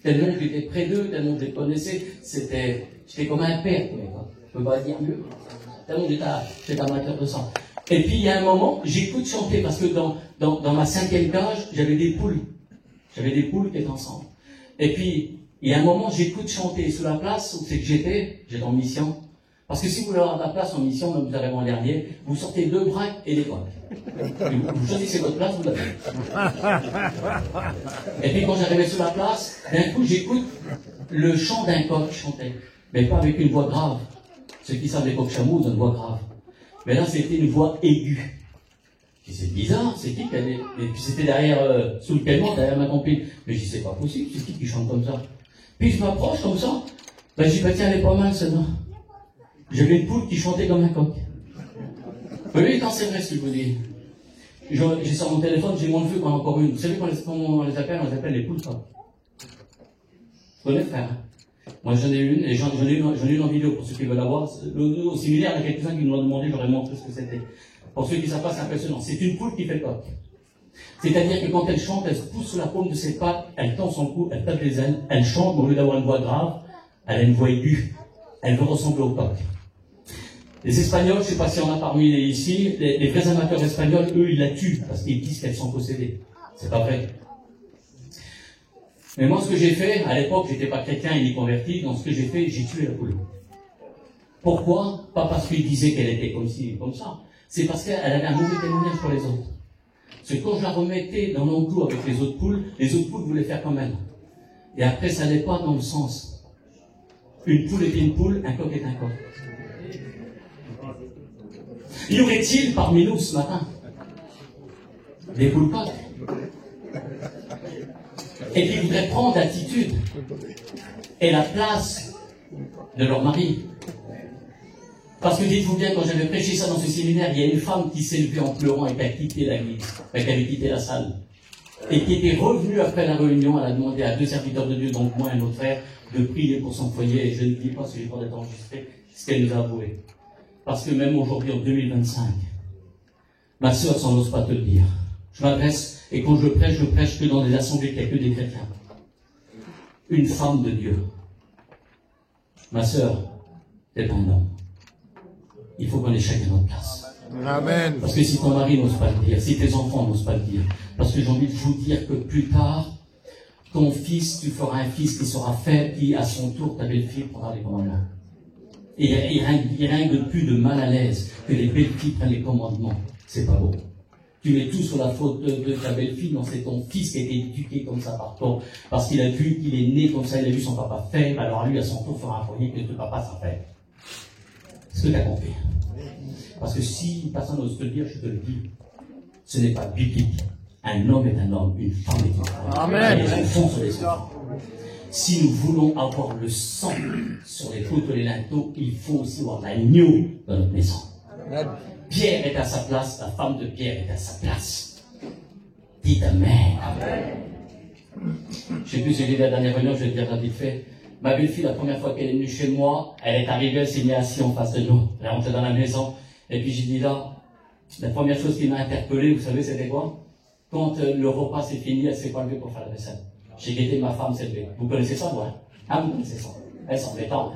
Tellement que j'étais près d'eux, tellement que je les connaissais, j'étais comme un père pour les coques. Je peux pas dire mieux. Tellement que j'étais amateur de ça. Et puis, il y a un moment, j'écoute chanter, parce que dans ma 5e cage, j'avais des poules. J'avais des poules qui étaient ensemble. Et puis, il y a un moment, j'écoute chanter sur la place où c'est que j'étais en mission. Parce que si vous voulez avoir de la place en mission, même vous arrivez en dernier, vous sortez 2 braques et des coques. Vous choisissez votre place, vous l'avez. Et puis, quand j'arrivais sur la place, d'un coup, j'écoute le chant d'un coq chanter. Mais pas avec une voix grave. Ceux qui savent les coqs chameaux, ils ont une voix grave. Mais là, c'était une voix aiguë. Je dis, c'est bizarre, c'est qui avait... Et puis c'était derrière, sous le paiement, derrière ma compile. Mais je dis, c'est pas possible, c'est qui chante comme ça? Puis je m'approche comme ça. Ben, je dis, bah, tiens, elle est pas mal, celle-là. J'avais une poule qui chantait comme un coq. Oui, quand c'est vrai ce que je vous dis. J'ai sur mon téléphone, j'ai mon feu quand encore une. Vous savez comment on les appelle? On les appelle les poules coq. Vous connaissez, frère? Moi, j'en ai une, et j'en ai une en vidéo, pour ceux qui veulent la voir. Au séminaire, il y a quelques-uns qui nous l'ont demandé, j'aurais montré ce que c'était. Pour ceux qui ne savent pas, c'est impressionnant. C'est une poule qui fait le coq. C'est-à-dire que quand elle chante, elle se pousse sur la paume de ses pattes, elle tend son cou, elle tape les ailes, elle chante, mais au lieu d'avoir une voix grave, elle a une voix aiguë. Elle veut ressembler au coq. Les Espagnols, je ne sais pas s'il y en a parmi les ici, les vrais amateurs espagnols, eux, ils la tuent, parce qu'ils disent qu'elles sont possédées. C'est pas vrai. Mais moi, ce que j'ai fait, à l'époque, j'étais pas chrétien et ni converti, donc ce que j'ai fait, j'ai tué la poule. Pourquoi? Pas parce qu'il disait qu'elle était comme ci, comme ça. C'est parce qu'elle avait un mauvais témoignage pour les autres. Parce que quand je la remettais dans l'enclos avec les autres poules voulaient faire comme elle. Et après, ça n'allait pas dans le sens. Une poule est une poule, un coq est un coq. Y aurait-il parmi nous ce matin des poules coqs? Et qui voudraient prendre l'attitude et la place de leur mari. Parce que dites-vous bien, quand j'avais prêché ça dans ce séminaire, il y a une femme qui s'est levée en pleurant et qui a quitté l'église, qui avait quitté la salle. Et qui était revenue après la réunion, elle a demandé à 2 serviteurs de Dieu, donc moi et notre frère, de prier pour son foyer. Et je ne dis pas, si j'ai pas d'être enregistré, ce qu'elle nous a avoué. Parce que même aujourd'hui, en 2025, ma sœur, ça n'ose pas te le dire. Je m'adresse, et quand je prêche que dans des assemblées qui a que des chrétiens. Une femme de Dieu. Ma sœur, t'es pas un homme. Il faut qu'on ait chacun notre place. Amen. Parce que si ton mari n'ose pas le dire, si tes enfants n'osent pas le dire, parce que j'ai envie de vous dire que plus tard, ton fils, tu feras un fils qui sera faible, qui à son tour, ta belle-fille prendra les commandements. Et il n'y a rien de plus de mal à l'aise que les belles-filles prennent les commandements. C'est pas beau. Tu mets tout sur la faute de ta belle-fille, non, c'est ton fils qui a été éduqué comme ça par toi, parce qu'il a vu qu'il est né comme ça, il a vu son papa faible, alors lui, à son tour, fera un foyer que ton papa sera faible. Est-ce que tu as compris? Parce que si personne n'ose te le dire, je te le dis, ce n'est pas biblique. Un homme est un homme, une femme est une femme. Amen. Les enfants sont les enfants. Si nous voulons avoir le sang sur les poutres et les linteaux, il faut aussi avoir l'agneau dans notre maison. Amen. Pierre est à sa place, la femme de Pierre est à sa place. Dites Amen. Je ne sais plus si j'ai dit la dernière réunion, je vais le dire vite fait. Ma belle-fille, la première fois qu'elle est venue chez moi, elle est arrivée, elle s'est mise assise en face de nous. Elle est rentrée dans la maison. Et puis j'ai dit là, la première chose qui m'a interpellé, vous savez, c'était quoi? Quand le repas s'est fini, elle s'est pas levée pour faire la vaisselle. J'ai guetté ma femme s'est levée. Vous connaissez ça, moi? Ah, vous connaissez ça? Elle s'en détend.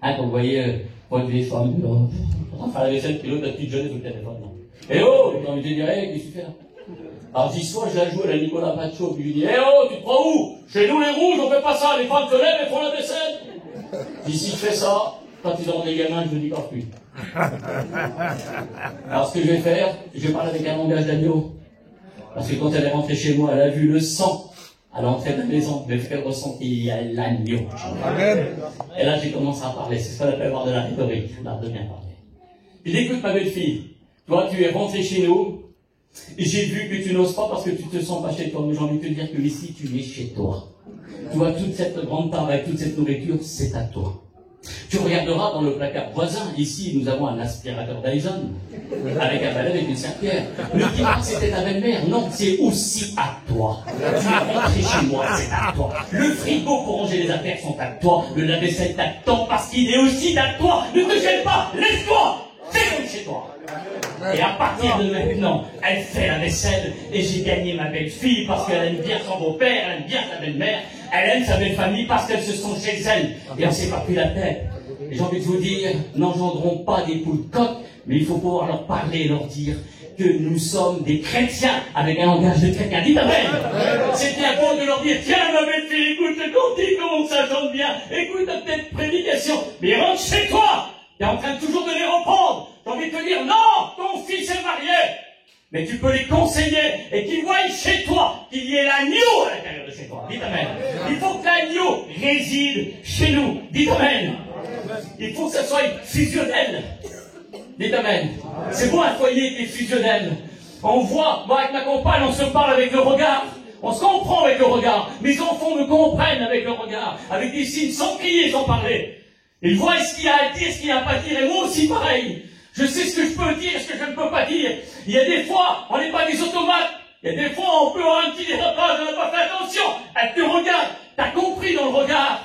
Hein, quand vous voyez votre vieille femme, en train de faire la vaisselle, puis l'autre, la petite jeune, sur le téléphone. Eh oh! J'ai envie de dire, qu'est-ce que tu fais là? Alors je dis, soit je la joue à la Nicolas Pacho, puis je lui dis, eh oh, tu te prends où? Chez nous les rouges, on fait pas ça, les femmes se lèvent et font la vaisselle. Je dis, si je fais ça, quand ils auront des gamins, je ne dis pas plus. Alors ce que je vais faire, je vais parler avec un langage d'agneau. Parce que quand elle est rentrée chez moi, elle a vu le sang à l'entrée de la maison, mais elle ressent qu'il y a l'agneau. Amen. Et là j'ai commencé à parler, c'est ce qu'on appelle avoir de la rhétorique, l'art de bien parler. Je dis, écoute ma belle-fille, toi tu es rentrée chez nous, et j'ai vu que tu n'oses pas parce que tu te sens pas chez toi, mais j'ai envie de te dire que ici tu es chez toi. Tu vois, toute cette grande table avec toute cette nourriture, c'est à toi. Tu regarderas dans le placard voisin, ici nous avons un aspirateur Dyson, avec un balai avec une serpillère. Ne dis pas que c'était ta belle-mère, non, c'est aussi à toi. Tu es rentré chez moi, c'est à toi. Le frigo pour ranger les affaires sont à toi, le lave-vaisselle t'attend parce qu'il est aussi à toi. Ne te gêne pas, laisse-toi, c'est comme chez toi. Et à partir de maintenant, elle fait la vaisselle et j'ai gagné ma belle-fille parce qu'elle aime bien son beau-père, elle aime bien sa belle-mère, elle aime sa belle-famille parce qu'elles se sont chez elle et on ne s'est pas pris la tête. Et j'ai envie de vous dire, n'engendrons pas des poules coques, mais il faut pouvoir leur parler et leur dire que nous sommes des chrétiens avec un langage de chrétien. Dites Amen. C'est bien bon de leur dire, tiens ma belle-fille, écoute le cantique, comment ça chante bien, écoute ta petite prédication, mais rentre chez toi. Tu es en train de toujours de les reprendre. J'ai envie de te dire, non, ton fils est marié. Mais tu peux les conseiller et qu'ils voient chez toi qu'il y ait l'agneau à l'intérieur de chez toi. Dites Amen. Il faut que l'agneau réside chez nous. Dites Amen. Il faut que ça soit fusionnel. Dites Amen. C'est beau un foyer qui est fusionnel. On voit, moi avec ma compagne, on se parle avec le regard. On se comprend avec le regard. Mes enfants me comprennent avec le regard. Avec des signes sans crier, sans parler. Ils voient ce qu'il y a à dire, ce qu'il n'y a pas à dire, et moi aussi pareil. Je sais ce que je peux dire, ce que je ne peux pas dire. Il y a des fois, on n'est pas des automates. Il y a des fois, on peut avoir un petit dérapage, on n'a pas fait attention. Elle te regarde, t'as compris dans le regard.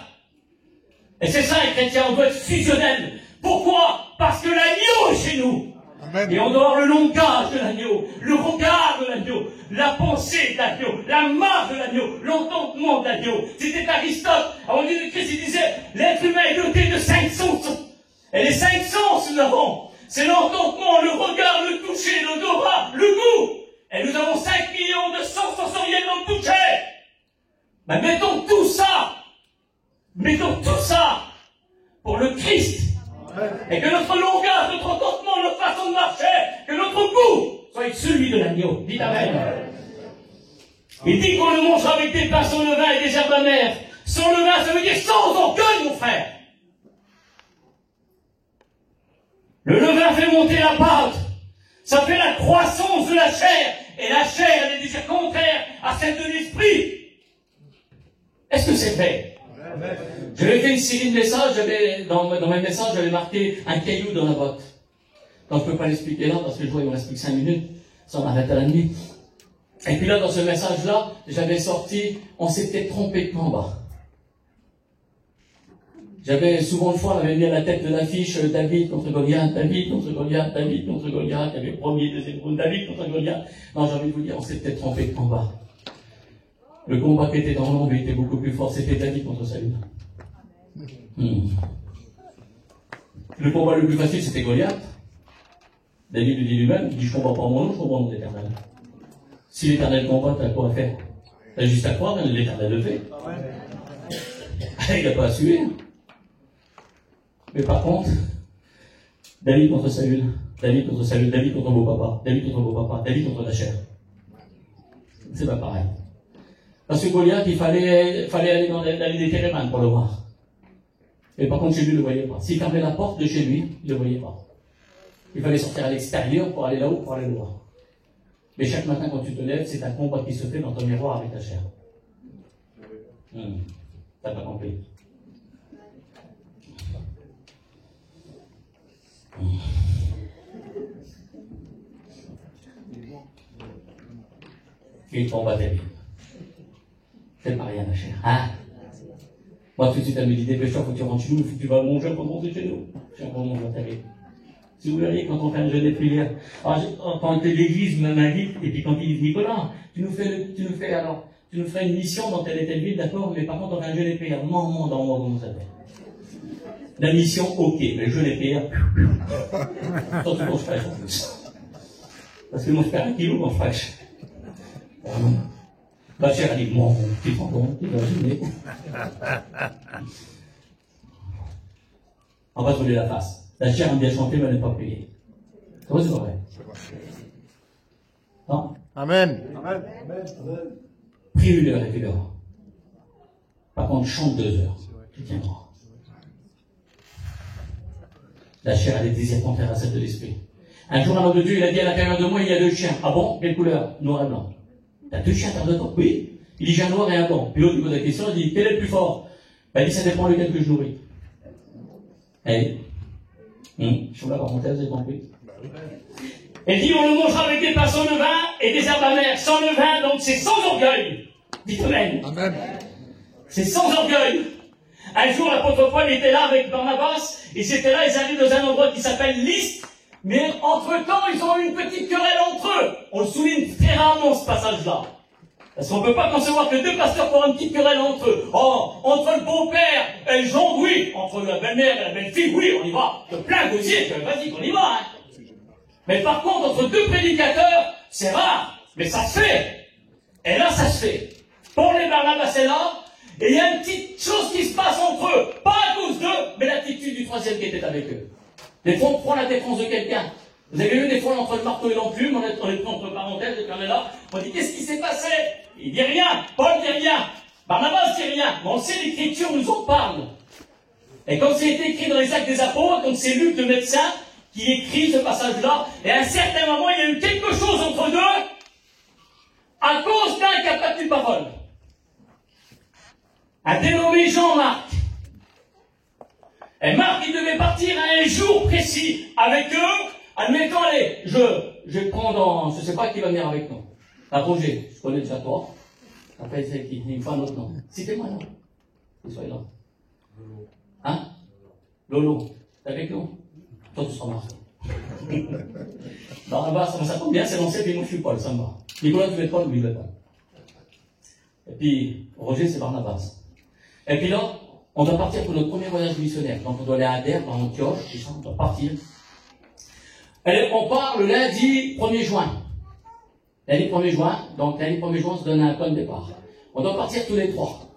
Et c'est ça, les chrétiens, on doit être fusionnel. Pourquoi? Parce que l'agneau est chez nous. Amen. Et on doit avoir le langage de l'agneau, le regard de l'agneau, la pensée de l'agneau, la marche de l'agneau, l'entendement de l'agneau. C'était Aristote, avant de Christ, il disait, l'être humain est doté de 5 sens. Et les 5 sens, nous avons, c'est l'entendement, le regard, le toucher, l'odorat, le goût. Et nous avons 5 millions de sens sensoriels dans le toucher. Ben, mettons tout ça pour le Christ. Et que notre langage, notre entendement, notre façon de marcher, que notre goût soit celui de l'agneau. Dites Amen. Il dit qu'on le mangera avec des pains sans levain et des herbes amères. Sans levain, ça veut dire sans orgueil, mon frère. Le levain fait monter la pâte. Ça fait la croissance de la chair. Et la chair, elle est déjà contraire à celle de l'esprit. Est-ce que c'est fait? J'avais fait une série de messages, dans mes messages, j'avais marqué un caillou dans la botte. Donc je ne peux pas l'expliquer là, parce que je vois qu'il me reste plus que 5 minutes. Ça, on arrête à la nuit. Et puis là, dans ce message-là, j'avais sorti, on s'est peut-être trompé de combat. J'avais souvent, une fois, on avait mis à la tête de l'affiche David contre Goliath, David contre Goliath, David contre Goliath, il y avait premier, deuxième round, David contre Goliath. Non, j'ai envie de vous dire, on s'est peut-être trompé de combat. Le combat qui était dans l'ombre était beaucoup plus fort, c'était David contre Saül. Le combat le plus facile, c'était Goliath. David lui dit lui-même, il dit, je ne combats pas mon nom, je combats mon éternel. Si l'éternel combat, t'as quoi à faire? T'as juste à croire, l'éternel le fait. Il n'a pas à suer. Mais par contre, David contre Saül, David contre Saül, David contre beau papa, David contre beau papa, David contre ta chair. C'est pas pareil. Parce que Goliath, il fallait aller dans la ligne des Térémanes pour le voir. Et par contre, chez lui, il ne le voyait pas. S'il fermait la porte de chez lui, il ne le voyait pas. Il fallait sortir à l'extérieur pour aller là-haut, pour aller le voir. Mais chaque matin, quand tu te lèves, c'est un combat qui se fait dans ton miroir avec ta chair. T'as pas compris. Il combat terrible. C'est pas rien, la chair. Hein? Moi, tout de suite, elle me dit, dépêche-toi, faut que tu rentres chez nous, faut que tu vas manger pour rentrer chez nous. C'est un moment terrible. Si vous voyez, quand on fait un jeûne des prières, quand l'église m'invite, et puis quand il dit, Nicolas, tu nous ferais une mission dans telle et telle ville, d'accord, mais par contre, on fait un jeûne des prières. Non, dans moi, comment ça fait? La mission, ok, mais le jeûne des prières, surtout quand je fâche en plus. Parce que moi, je perds 1 kilo quand je fâche. Ma chère, elle dit, mon petit fantôme, tu vas jeûner. On va se rouler la face. La chair aime bien chanter, mais elle n'est pas prier. C'est vrai, c'est vrai. Non? Amen. Prie 1 heure et puis dehors. Par contre, chante 2 heures. Tu tiendras. La chair a des désirs contraires à celle de l'esprit. Un jour, un homme de Dieu, il a dit à l'intérieur de moi, il y a 2 chiens. Ah bon? Quelle couleur? Noir et blanc. T'as 2 chiens à l'intérieur de toi? Oui. Il dit, j'ai un noir et un blanc. Puis l'autre, il pose la question, il dit, quel est le plus fort? Il dit, ça dépend lequel que je nourris. Eh? Je vous la parenthèse, vous avez compris? Elle dit, on le mangera avec des pains sans levain et des herbes amères. Sans levain, donc c'est sans orgueil. Dites Amen. Amen. C'est sans orgueil. Un jour, l'apôtre Paul était là avec Barnabas, et c'était là, ils arrivent dans un endroit qui s'appelle Lystre, mais entre-temps, ils ont eu une petite querelle entre eux. On le souligne très rarement, ce passage-là. Parce qu'on ne peut pas concevoir que 2 pasteurs pour une petite querelle entre eux. Oh, entre le beau-père et le gendre, oui. Entre la belle-mère et la belle-fille, oui, on y va. De plein gosier, vas-y, on y va. Hein. Mais par contre, entre 2 prédicateurs, c'est rare. Mais ça se fait. Et là, ça se fait. Paul et Barnabas, c'est là. Et il y a une petite chose qui se passe entre eux. Pas à cause d'eux, mais l'attitude du 3e qui était avec eux. Des fois, on prend la défense de quelqu'un. Vous avez vu des fois entre le marteau et l'enclume, on est entre parenthèses, et puis on est là, on dit, qu'est-ce qui s'est passé? Il dit rien, Paul dit rien, Barnabas dit rien, mais on sait l'Écriture nous en parle. Et comme c'est écrit dans les Actes des Apôtres, donc c'est Luc le médecin qui écrit ce passage-là, et à un certain moment, il y a eu quelque chose entre deux, à cause d'un qui n'a pas de parole. Un dénommé Jean-Marc. Et Marc, il devait partir à un jour précis avec eux. Admettons, allez, je prends dans, je sais pas qui va venir avec nous. Un Roger, je connais déjà toi. Après, c'est qui? Il me faut un autre nom. Citez-moi là. Vous soyez là. Hein? Lolo. T'es avec nous? Toi, tu seras Marc. Barnabas, ça tombe bien, c'est lancé, puis moi, je suis Paul, ça me va. Nicolas, tu veux être Paul? Oui, je vais être Paul. Et puis, Roger, c'est Barnabas. Et puis là, on doit partir pour notre premier voyage missionnaire. Donc on doit aller à Derbe, à Antioche, tout ça, on doit partir. Et on part le lundi 1er juin. Lundi 1er juin, donc lundi 1er juin, on se donne un point de départ. On doit partir tous les 3.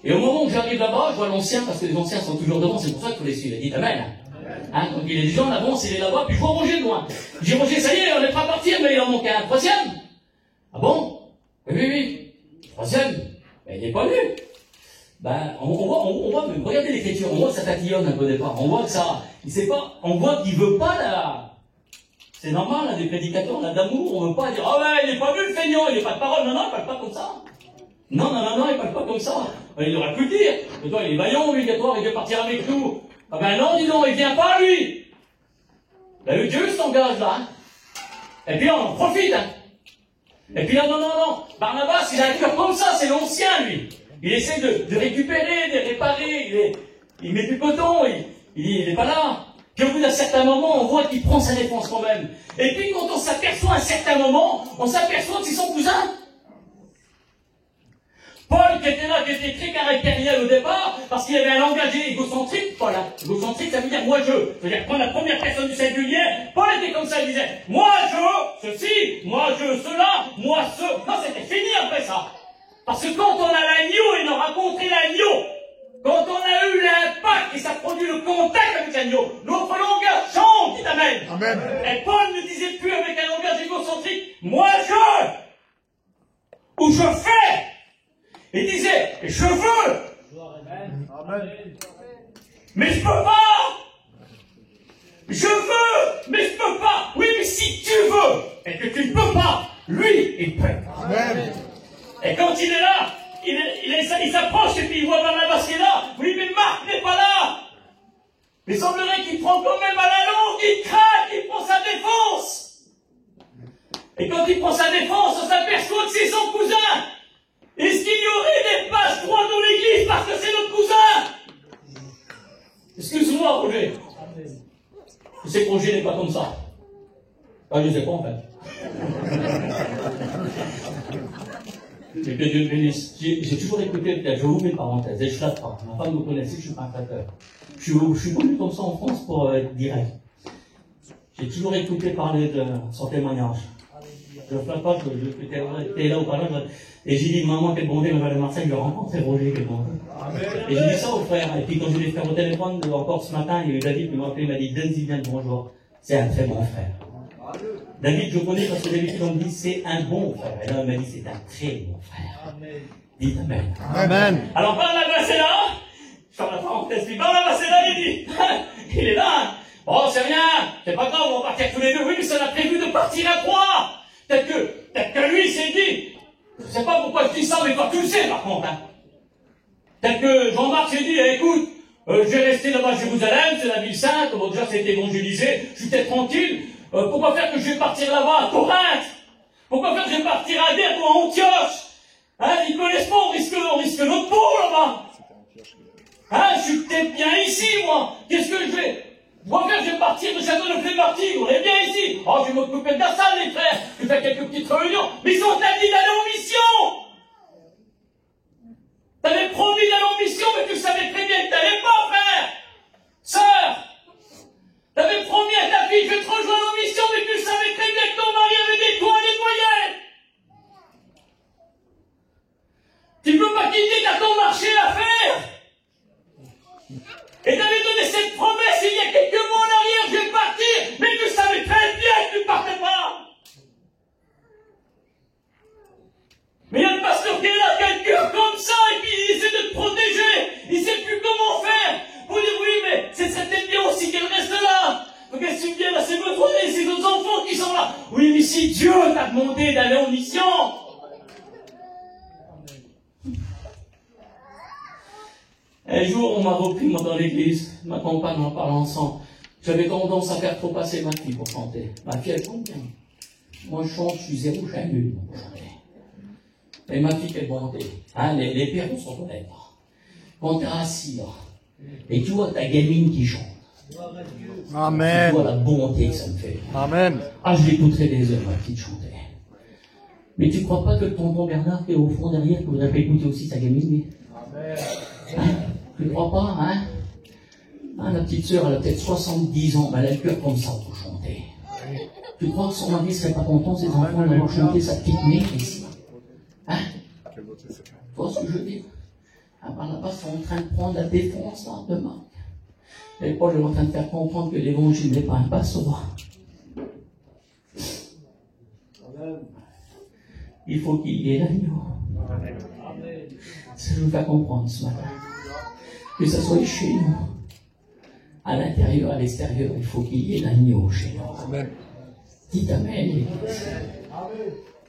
Et au moment où j'arrive là-bas, je vois l'ancien, parce que les anciens sont toujours devant, c'est pour ça qu'il faut les suivre. Il dit Amen. Hein, donc il est déjà en avance, il est là-bas, puis je vois Roger de loin. Je dis Roger, ça y est, on est prêt à partir, mais il en manquait un 3e. Ah bon? Oui. 3e. Ben, il n'est pas venu. Ben, on voit, regardez l'écriture, on voit que ça tatillonne un peu au départ, on voit que ça, il sait pas, on voit qu'il veut pas la, c'est normal, là, des prédicateurs, on a d'amour, on veut pas dire, ah ouais, il est pas venu le feignant, il n'est pas de parole, non, il parle pas comme ça. Non, il parle pas comme ça. Il aurait pu le dire, mais toi, il est vaillant, obligatoire, il veut partir avec nous. Ah ben non, dis donc, il vient pas, lui. Ben, Dieu s'engage là, hein. Et puis on en profite, hein. Et puis là, non, Barnabas, il a un cœur comme ça, c'est l'ancien, lui. Il essaie de récupérer, de réparer, il met du coton, il n'est pas là. Puis au bout d'un certain moment, on voit qu'il prend sa défense quand même. Et puis quand on s'aperçoit à un certain moment, on s'aperçoit que c'est son cousin. Paul qui était là, qui était très caractériel au départ, parce qu'il avait un langage égocentrique, Paul. Égocentrique, ça veut dire moi je. Ça veut dire prendre la première personne du singulier. Paul était comme ça, il disait moi je, ceci, moi je, cela, moi ce. Non, c'était fini après ça. Parce que quand on a l'agneau, il a rencontré l'agneau, quand on a eu l'impact et ça produit le contact avec l'agneau, notre langage change, dit amen. Amen. Et Paul ne disait plus avec un langage égocentrique, moi je, ou je fais. Il disait, je veux. Amen. Mais je peux pas. Je veux, mais je peux pas. Oui, mais si tu veux, et que tu ne peux pas, lui, il peut. Amen. Et quand il est là, il s'approche et puis il voit Barnabas qui est là. Oui, mais Marc n'est pas là. Il semblerait qu'il prend quand même à la longue, il craque, il prend sa défense. Et quand il prend sa défense, on s'aperçoit que c'est son cousin. Est-ce qu'il y aurait des pages droites dans l'église parce que c'est notre cousin? Excuse-moi, Roger. Je sais que Roger n'est pas comme ça. Enfin, je ne sais pas en fait. Mais que Dieu bénisse. J'ai toujours écouté, peut-être, je vous mets une parenthèse, et je flatte pas. Ma femme me connaissait, je suis pas un flatteur. Je suis venu comme ça en France pour être direct. J'ai toujours écouté parler de son témoignage. Je ne flatte pas, j'étais là au parlant, et j'ai dit, maman, quel bon Dieu, ma de Marseille, je rencontre Roger, quel bon Dieu. Et j'ai dit ça au frère, et puis quand je l'ai fait au téléphone, encore ce matin, il y a eu David qui m'a appelé, il m'a dit, donne-y bien le bonjour. C'est un très bon frère. David, je connais parce que d'habitude on me dit c'est un bon frère. Et là, on m'a dit c'est un très bon frère. Dites Amen. Amen. Alors, Barnabas est là. Je ferme la parenthèse. Puis Barnabas est là, il dit il est là. Bon, c'est rien. C'est pas grave, on va partir tous les deux. Oui, mais ça a prévu de partir à trois. Peut-être que lui, il s'est dit. Je sais pas pourquoi je dis ça, mais toi, tu le sais, par contre. Hein. Peut-être que Jean-Marc s'est dit écoute, je vais rester là-bas à Jérusalem, c'est la ville sainte. Bon, déjà, c'est évangélisé. Je suis peut-être tranquille. Pourquoi faire que je vais partir là-bas à Corinthe? Pourquoi faire que je vais partir à Derbe ou à Antioche? Hein, ils connaissent pas, on risque notre peau là-bas. Hein, je suis peut-être bien ici, moi. Qu'est-ce que je vais? Pourquoi faire que je vais partir de Château de Flémarty? On est bien ici. Oh, je vais m'occuper de la salle, les frères. Je vais faire quelques petites réunions. Mais ils ont interdit d'aller en mission. T'avais promis d'aller en mission, mais tu savais très bien que t'allais pas, frère. Sœur. T'avais promis à ta fille, je vais te rejoindre en mission, mais tu savais très bien que ton mari avait des toits à nettoyer. Tu peux pas quitter, t'as ton marché à faire. Et t'avais donné cette promesse il y a quelques mois en arrière, je vais partir, mais tu savais très bien que tu partais pas. Mais il y a le pasteur qui est là, qui a le cœur comme ça, et puis il essaie de te protéger, il sait plus comment faire. Vous dites oui, mais c'est peut-être bien aussi qu'elle reste là. Donc elle subvienne à ses besoins et ses autres enfants qui sont là. Oui, mais si Dieu t'a demandé d'aller en mission. Un jour, on m'a repris, moi, dans l'église, ma compagne, on parle ensemble. J'avais tendance à faire trop passer ma fille pour chanter. Ma fille, elle chante bien. Moi, je chante, je suis zéro, je suis nul pour chanter. Et ma fille, quelle bonté. Hein, les pères, on s'en connaît pas. Quand t'es assis, là, et tu vois ta gamine qui chante. Amen. Tu vois la bonté que ça me fait. Amen. Ah, je l'écouterai des heures, ma petite chanter. Mais tu crois pas que le tonton Bernard qui est au fond derrière, que vous avez écouté aussi sa gamine, lui? Amen. Hein? Tu crois pas, hein? Hein, la petite sœur, elle a peut-être 70 ans, mais elle a le cœur comme ça pour chanter. Tu crois que son mari serait pas content, ses enfants, d'avoir chanté sa petite mère ici? Hein? Tu vois ce que je veux dire? Barnabas sont en train de prendre la défense là, de Marc. Et Paul est en train de faire comprendre que l'évangile n'est pas un passoire. Il faut qu'il y ait l'agneau. Ça je veux faire comprendre ce matin. Que ça soit chez nous, à l'intérieur, à l'extérieur, il faut qu'il y ait l'agneau chez nous. Amen. Dites Amen, l'Église.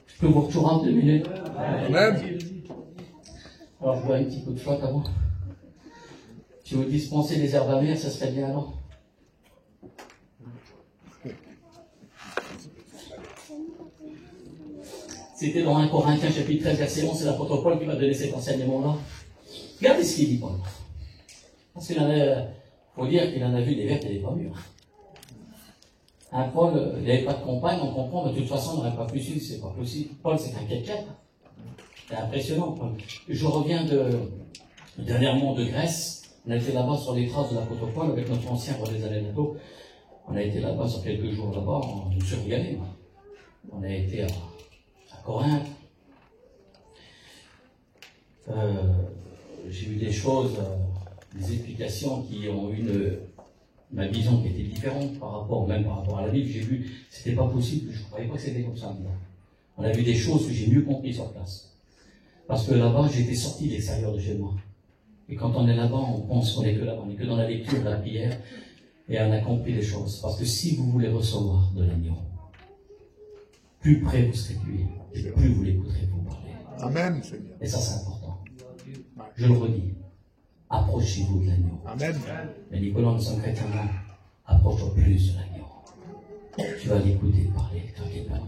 Je peux vous retourner en 2 minutes? Amen. Alors, je bois un petit coup de flotte avant. Si vous dispensez des herbes amères, ça serait bien alors. C'était dans 1 Corinthiens chapitre 13, verset 11, c'est l'apôtre Paul qui m'a donné cet enseignement-là. Regardez ce qu'il dit, Paul. Parce qu'il faut dire qu'il en a vu des vertes et des pas mûres. Un Paul, il n'avait pas de compagne, on comprend, mais de toute façon, on n'aurait pas pu suivre, c'est pas possible. Paul, c'est un quelqu'un. C'est impressionnant. Je reviens dernièrement de Grèce. On a été là-bas sur les traces de l'apôtre Paul avec notre ancien René Zalenato. On a été là-bas sur quelques jours là-bas, on s'est régalé. On a été à Corinthe. J'ai vu des choses, des explications qui ont ma vision qui était différente par rapport à la Bible. J'ai vu, c'était pas possible, je ne croyais pas que c'était comme ça. On a vu des choses que j'ai mieux compris sur place. Parce que là-bas, j'étais sorti de l'extérieur de chez moi. Et quand on est là-bas, on pense qu'on n'est que là-bas, on n'est que dans la lecture, la prière, et on a compris les choses. Parce que si vous voulez recevoir de l'agneau, plus près vous serez de lui, et plus vous l'écouterez vous parler. Amen, Seigneur. Et ça, c'est important. Je le redis. Approchez-vous de l'agneau. Amen. Mais Nicolas, nous sommes chrétiens, approche-toi plus de l'agneau. Tu vas l'écouter parler, tranquillement.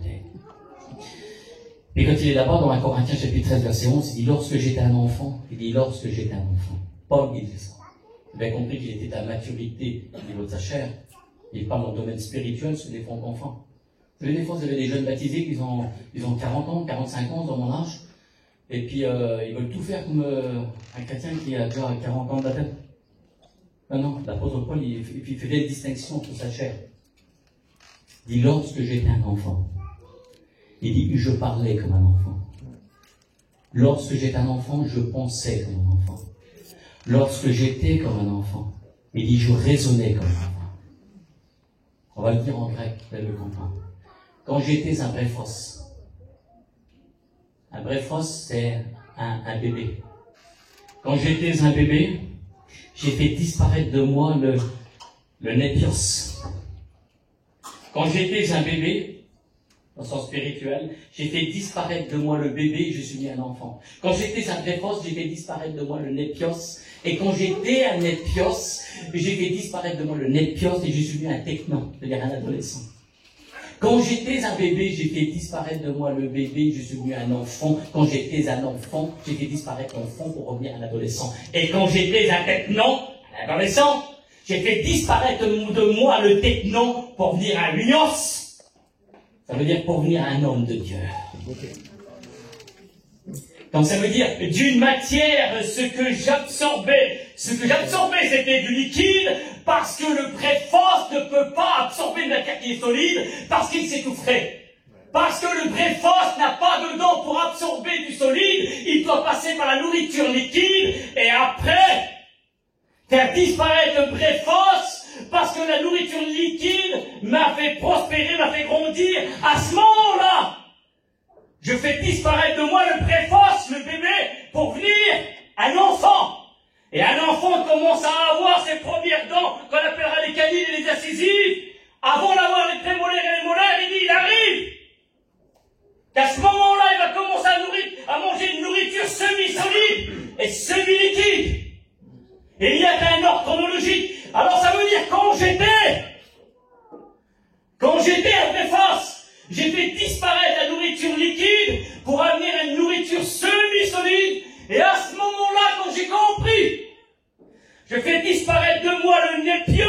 Et quand il est là-bas, dans 1 Corinthiens chapitre 13, verset 11, il dit, lorsque j'étais un enfant, Paul, il dit ça. Vous avez compris qu'il était à maturité au niveau de sa chair. Il parle dans le domaine spirituel, sur des fonds d'enfants. Vous savez, des fois, vous avez des jeunes baptisés qui ont 40 ans, 45 ans dans mon âge, et puis ils veulent tout faire comme un chrétien qui a déjà 40 ans de baptême. Non, l'apôtre Paul, il fait des distinctions sur sa chair. Il dit, lorsque j'étais un enfant, il dit, je parlais comme un enfant. Lorsque j'étais un enfant, je pensais comme un enfant. Lorsque j'étais comme un enfant, il dit, je raisonnais comme un enfant. On va le dire en grec, vous allez le comprendre. Quand j'étais un brephos, c'est un bébé. Quand j'étais un bébé, j'ai fait disparaître de moi le népios. Quand j'étais un bébé, dans le sens spirituel, j'ai fait disparaître de moi le bébé et je suis mis un enfant. Quand j'étais un brephos, j'ai fait disparaître de moi le népios. Et quand j'étais un népios, j'ai fait disparaître de moi le népios et je suis mis un technon, c'est-à-dire un adolescent. Quand j'étais un bébé, j'ai fait disparaître de moi le bébé, je suis devenu un enfant. Quand j'étais un enfant, j'ai fait disparaître l'enfant pour revenir un adolescent. Et quand j'étais un technon, un adolescent, j'ai fait disparaître de moi le technon pour venir un lios. Ça veut dire pour venir un homme de Dieu. Donc ça veut dire d'une matière, ce que j'absorbais, c'était du liquide, parce que le préphos ne peut pas absorber une matière qui est solide, parce qu'il s'étoufferait. Parce que le préphos n'a pas dedans pour absorber du solide, il doit passer par la nourriture liquide, et après, faire disparaître le préphos, parce que la nourriture liquide m'a fait prospérer, m'a fait grandir. À ce moment-là, je fais disparaître de moi le préphos, le bébé, pour venir un enfant. Et un enfant commence à avoir ses premières dents, qu'on appellera les canines et les incisives. Avant d'avoir les prémolaires et les molaires, il arrive. Qu'à ce moment-là, il va commencer à manger une nourriture semi-solide et semi-liquide. Et il y a un ordre chronologique. Alors ça veut dire quand j'étais un préphos, j'ai fait disparaître la nourriture liquide pour amener une nourriture semi-solide. Et à ce moment-là, quand j'ai compris, je fais disparaître de moi le népios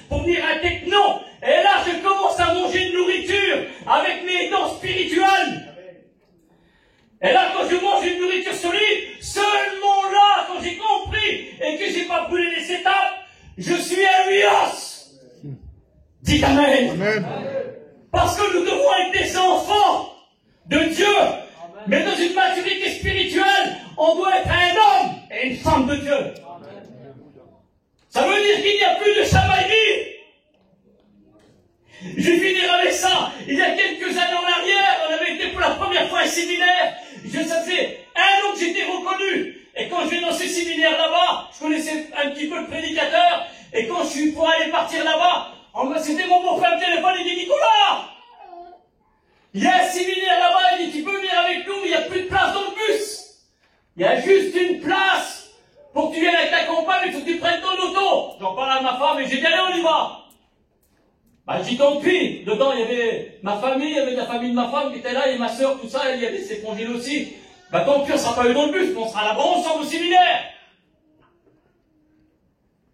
pour venir un technon. Et là, je commence à manger une nourriture avec mes dents spirituelles. Et là, quand je mange une nourriture solide, seulement là, quand j'ai compris et que j'ai pas brûlé les étapes, je suis un lios. Dites Amen. Amen. Parce que nous devons être des enfants de Dieu. Amen. Mais dans une maturité spirituelle, on doit être un homme et une femme de Dieu. Amen. Ça veut dire qu'il n'y a plus de chamaillerie. Je finirai avec ça. Il y a quelques années en arrière, on avait été pour la première fois à un séminaire. Ça faisait 1 an que j'étais reconnu. Et quand je vais dans ce séminaire là-bas, je connaissais un petit peu le prédicateur. Et quand je suis pour aller partir là-bas, c'était mon beau-frère au téléphone, il dit, Nicolas, il y a un séminaire là-bas, il dit, tu peux venir avec nous, il n'y a plus de place dans le bus. Il y a juste une place pour que tu viennes avec ta compagne, il faut que tu prennes ton auto. J'en parle à ma femme et j'ai dit, allez, on y va. Bah, j'y tant pis. Dedans, il y avait ma famille, il y avait la famille de ma femme qui était là, et ma soeur, tout ça, et il y avait ses congés aussi. Bah, tant pis, on sera pas eu dans le bus, mais on sera là-bas ensemble au séminaire.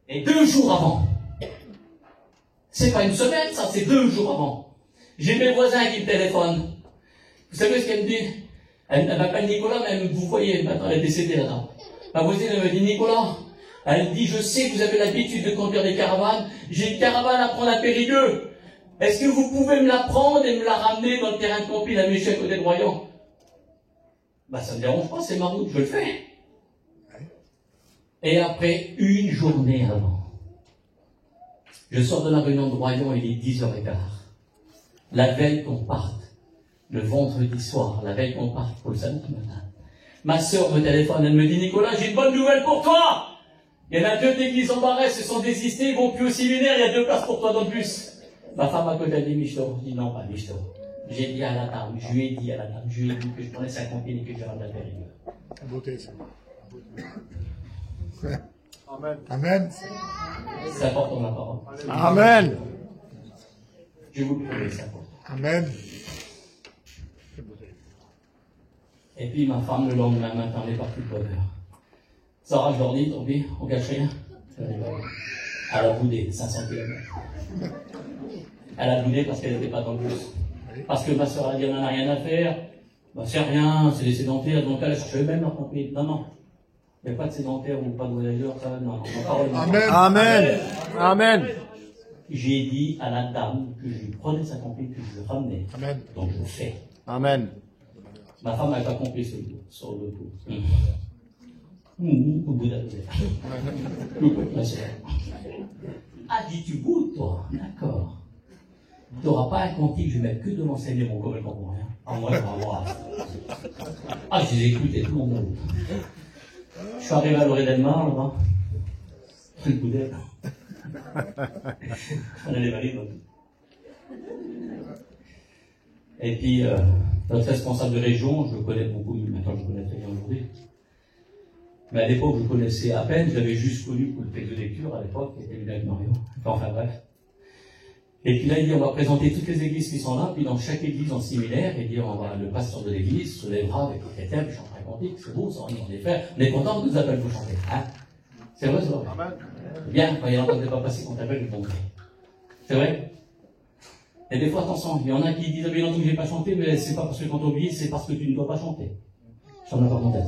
Et 2 jours avant, c'est pas une semaine, ça, c'est 2 jours avant, j'ai mes voisins qui me téléphonent. Vous savez ce qu'elle me dit? Elle m'appelle Nicolas, mais vous voyez, maintenant elle est décédée là-dedans. Ma voisine, elle me dit, Nicolas, elle dit, je sais que vous avez l'habitude de conduire des caravanes, j'ai une caravane à prendre à Périgueux. Est-ce que vous pouvez me la prendre et me la ramener dans le terrain de Campil à Méchec, côté de Royan? Bah, ça me dérange pas, c'est ma route, je le fais. Et après, une journée avant, je sors de la réunion de Royan, il est 10h15. La veille qu'on parte, le vendredi soir, la veille qu'on parte pour le samedi matin, ma sœur me téléphone, elle me dit, Nicolas, j'ai une bonne nouvelle pour toi. Il y en a 2 d'églises en Barès, se sont désistés, ils vont plus au séminaire, il y a 2 places pour toi dans le bus. Ma femme à côté a dit, Michto. Je dis, non, pas Michto. J'ai dit à la dame, je lui ai dit que je prenais 50 000 et que je ramenais la Périgueux. Beauté, ça. Amen. Amen. C'est important la parole. Amen. Je vais vous le prouver, c'est important. Amen. Et puis ma femme, le lendemain matin, elle est partie de bonne heure. Sarah, je leur dis, tant pis, on gâche rien. Elle a boudé 500 km. Elle a boudé parce qu'elle n'était pas dans le bus. Parce que ma soeur a dit, on n'en a rien à faire. Bah, c'est rien, c'est des sédentaires, donc elle cherchait même leur compris. Non, non. Il n'y a pas de sédentaires ou pas de voyageurs, ça, non, non. Amen. Amen. Amen. J'ai dit à la dame que je lui prenais sa compris, que je le ramenais. Amen. Donc je le fais. Amen. Ma femme n'avait pas compris sur le coup. Au bout d'un moment. Ah, dis tu boudes, toi? D'accord. Tu n'auras pas un compte que je vais mettre que de l'enseignement comme elle comprend rien. Ah, moi, je vais voir. Ah, je les ai écoutés, tout le monde. Je suis arrivé à Lorée-Delmar, là-bas. Le coup d'air. On a les valides, donc. Et puis, notre responsable de région, je le connais beaucoup, maintenant je le connais très bien aujourd'hui. Mais à l'époque, je le connaissais à peine, je l'avais juste connu pour le texte de lecture à l'époque, qui était venu avec Mario. Enfin bref. Et puis là, il dit, on va présenter toutes les églises qui sont là, puis dans chaque église en séminaire, il dit, le pasteur de l'église se lèvera avec le chrétien, puis chantera un cantique, c'est beau, ça, on est frères. On est content que nous appelle pour chanter. Hein? C'est vrai, c'est vrai. Bien, quand il y a longtemps que pas passé, qu'on t'appelle, je tomberai. C'est vrai? Et des fois, attention, il y en a qui disent, ah, bien entendu, j'ai pas chanté, mais c'est pas parce que quand on oublie, c'est parce que tu ne dois pas chanter. J'en ai pas mon tête.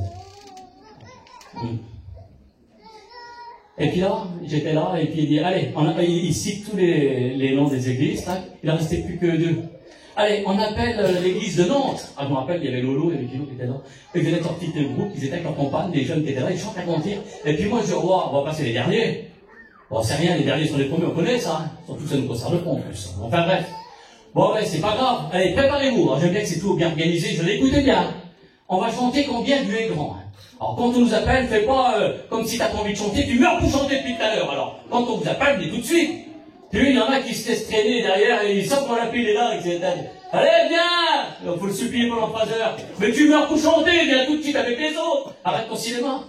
Et puis là, j'étais là, et puis il dit, allez, il cite tous les noms des églises, hein, il n'en restait plus que 2. Allez, on appelle l'église de Nantes. Ah, je me rappelle, il y avait Lolo, il y avait Kilo qui était là. Ils venaient sortir de groupe, ils étaient avec leur compagne, des jeunes qui étaient là, ils chantent à mentir. Et puis moi, je dis, oh, on va passer les derniers. Bon, c'est rien, les derniers sont les premiers, on connaît ça, hein. Surtout ça nous concerne pas en plus. Enfin bref. Bon, ouais, c'est pas grave. Allez, préparez-vous. J'aime bien que c'est tout bien organisé, je l'écoute bien. On va chanter Combien Dieu est grand. Alors, quand on nous appelle, fais pas comme si t'as pas envie de chanter, tu meurs pour chanter depuis tout à l'heure. Alors, quand on vous appelle, dis tout de suite. Puis il y en a qui se laissent traîner derrière et ils savent qu'on l'appelle, il est là, etc. Allez, viens! Il faut le supplier pendant 3 heures. Mais tu meurs pour chanter, viens tout de suite avec les autres. Arrête ton cinéma.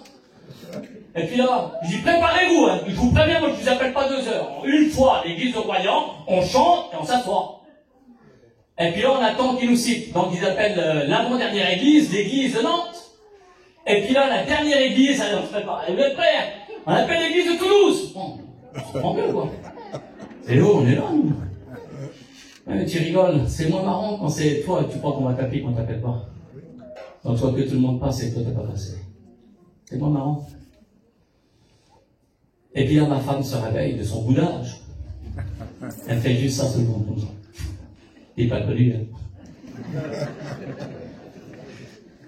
Et puis là, je dis, préparez-vous, hein. Je vous préviens, moi je vous appelle pas 2 heures. Une fois, l'église de Royan, on chante et on s'assoit. Et puis là, on attend qu'ils nous citent. Donc ils appellent l'avant-dernière église, l'église de Nantes. Et puis là, la dernière église, elle se prépare. Elle est prête. On appelle l'église de Toulouse. Bon, on se prend bien, quoi. C'est l'eau, on est là, nous. Ouais, tu rigoles, c'est moins marrant quand c'est toi, tu crois qu'on va t'appeler quand on t'appelle pas. Donc toi que tout le monde passe et toi t'as pas passé. C'est moins marrant. Et puis là, ma femme se réveille de son boudage. Elle fait juste ça tout le monde, comme ça. Il n'est pas connu, hein.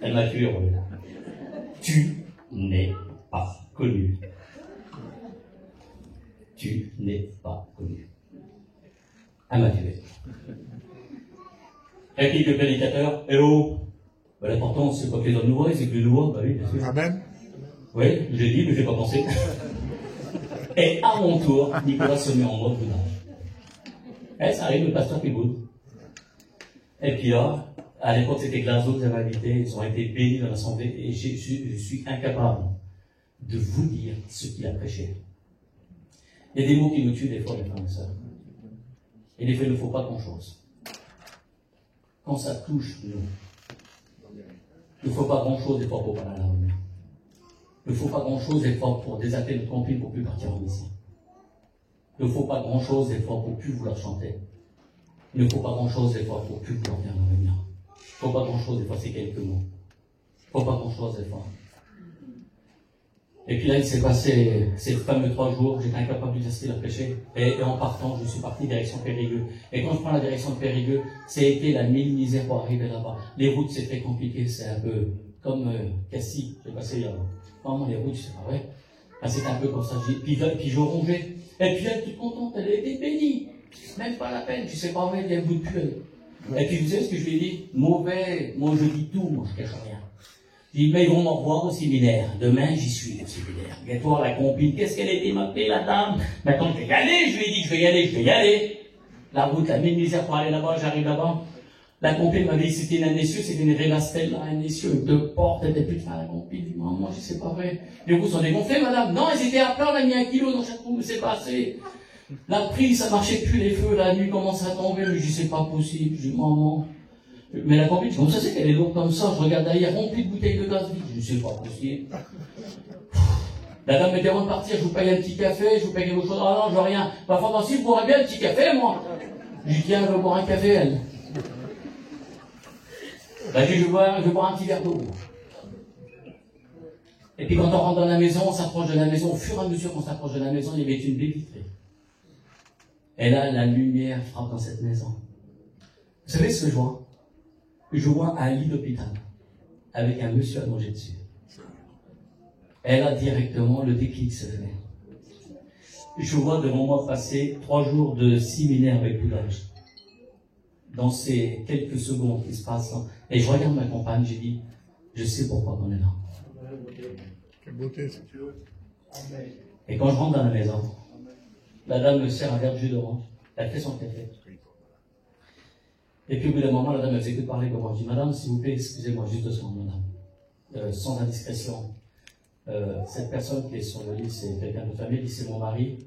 Elle m'a tué, Roland. Tu n'es pas connu. Tu n'es pas connu. Elle m'a tué. Et puis le prédicateur, hello. Ben, l'important, c'est pas que les hommes nous voient, c'est que les nous voient, bah oui, bien sûr. Amen. Oui, j'ai dit, mais je n'ai pas pensé. Et à mon tour, Nicolas se met en mode boudage. Et ça arrive, le pasteur qui boude. Et puis là, à l'époque, c'était Glasgow qui avait invité, ils ont été bénis dans l'assemblée, et je suis incapable de vous dire ce qu'il a prêché. Il y a des mots qui nous tuent des fois, les frères et sœurs. Et des fois, il ne faut pas grand-chose. Quand ça touche nous, il ne faut pas grand-chose des fois pour parler à la remise. Il ne faut pas grand-chose des fois pour désatter notre camping pour plus partir en mission. Il ne faut pas grand-chose des fois pour plus vouloir chanter. Il ne faut pas grand-chose des fois pour plus vouloir bien revenir. Il ne faut pas grand-chose des fois, c'est quelques mots. Faut pas qu'on choisisse des fois. Et puis là, il s'est passé ces fameux 3 jours, j'étais incapable de tester le péché. Et en partant, je suis parti direction Périgueux. Et quand je prends la direction de Périgueux, c'était la mille misère pour arriver là-bas. Les routes, c'est très compliqué, c'est un peu comme Cassis, j'ai passé là-bas. Vraiment, les routes, c'est pas vrai. Ben, c'était un peu comme ça. Puis je rongeais. Et puis elle, toute contente, elle était bénie. Même pas la peine, tu sais pas vrai, il y a un bout de pull. Et puis vous savez ce que je lui ai dit? Mauvais, moi je dis tout, moi je cache rien. Je dis, mais ils vont m'en revoir au séminaire. Demain, j'y suis au séminaire. Et toi, la compine, qu'est-ce qu'elle a été m'appeler, la dame? Maintenant, je vais y aller, je lui ai dit, je vais y aller. La route, la mille misère pour aller là-bas, j'arrive là-bas. La compine m'avait dit, c'était une Anessieux, c'était une Rélastelle, là, Anessieux, 2 portes, elle était plus de fin, la compine. Je dis, maman, je sais pas vrai. Les roues sont dégonflées, madame. Non, elles étaient à plat, on a mis 1 kilo dans chaque roue, mais c'est pas assez. La prise, ça marchait plus les feux, la nuit commence à tomber, mais je dis, c'est pas possible. Je dis, maman. Mais la compine, comment ça c'est qu'elle est lourde comme ça? Je regarde derrière, remplie de bouteilles de gaz vide. Je dis, c'est pas possible. La dame était avant de partir, je vous paye un petit café, je vous paye quelque chose. Ah non, je veux rien. Ma femme aussi, vous boirez bien un petit café, moi. Je dis, tiens, elle veut boire un café, elle. Là, je dis, je veux boire un petit verre d'eau. Et puis quand on rentre dans la maison, on s'approche de la maison. Au fur et à mesure qu'on s'approche de la maison, il y avait une baie vitrée. Et là, la lumière frappe dans cette maison. Vous savez ce que je vois? Je vois un lit d'hôpital avec un monsieur allongé dessus. Et là, directement, le déclic se fait. Je vois devant moi passer 3 jours de séminaire avec tout l'âge. Dans ces quelques secondes qui se passent, et je regarde ma compagne, j'ai dit, je sais pourquoi on est là. Quelle beauté, c'est. Et quand je rentre dans la maison, la dame me sert un verre de jus d'orange, elle fait son café. Et puis au bout d'un moment, la dame ne faisait que parler comme moi. Je dis, madame, s'il vous plaît, excusez-moi, juste 2 secondes, madame. Sans indiscrétion. Cette personne qui est sur le lit, c'est quelqu'un de famille, c'est mon mari.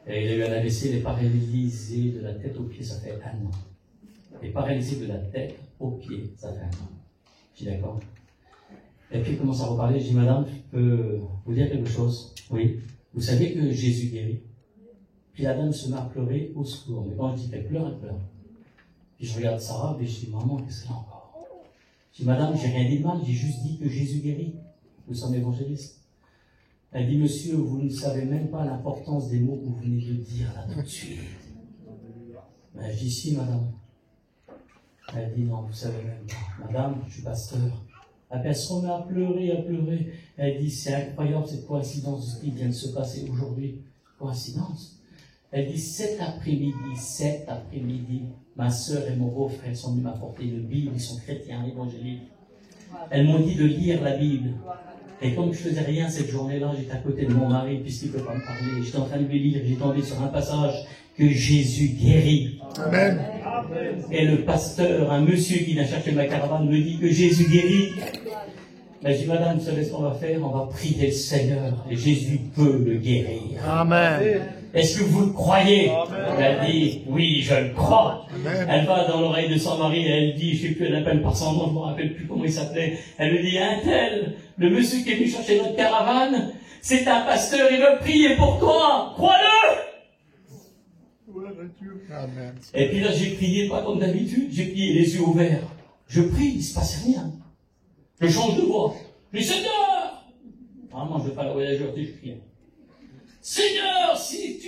Et il a eu un AVC, il est paralysé de la tête aux pieds, ça fait 1 an. Il est paralysé de la tête aux pieds, ça fait 1 an. Je dis d'accord. Et puis il commence à reparler, je dis, madame, je peux vous dire quelque chose? Oui. Vous savez que Jésus guérit? Puis la dame se met à pleurer au secours. Mais quand je dis qu'elle pleure, elle pleure. Puis je regarde Sarah, et je dis, maman, qu'est-ce qu'elle a encore? Je dis, madame, j'ai rien dit de mal, j'ai juste dit que Jésus guérit. Nous sommes évangélistes. Elle dit, monsieur, vous ne savez même pas l'importance des mots que vous venez de dire là tout de suite. Ben, je dis, si, madame. Elle dit, non, vous savez même pas. Madame, je suis pasteur. Elle se remet à pleurer, à pleurer. Elle dit, c'est incroyable cette coïncidence qui vient de se passer aujourd'hui. Coïncidence. Elle dit, cet après-midi, ma sœur et mon beau-frère sont venus m'apporter une Bible, ils sont chrétiens, évangéliques. Elles m'ont dit de lire la Bible. Et comme je faisais rien cette journée-là, j'étais à côté de mon mari, puisqu'il ne peut pas me parler. J'étais en train de lui lire, j'ai tombé sur un passage que Jésus guérit. Amen. Et le pasteur, un monsieur qui vient chercher ma caravane, me dit que Jésus guérit. Mais je dis, madame, vous savez ce qu'on va faire? On va prier le Seigneur. Et Jésus peut le guérir. Amen. Est-ce que vous le croyez? Elle dit, oui, je le crois. Amen. Elle va dans l'oreille de son mari et elle dit, je ne sais plus, elle appelle par son nom, je ne me rappelle plus comment il s'appelait. Elle lui dit, un tel, le monsieur qui est venu chercher notre caravane, c'est un pasteur, il veut prier pour toi. Crois-le! Amen. Et puis là, j'ai prié, pas comme d'habitude, j'ai prié les yeux ouverts. Je prie, il ne se passe rien. Je change de voix. Je dis, Seigneur! Vraiment, je ne vais pas la voyageur, je prie. Seigneur, si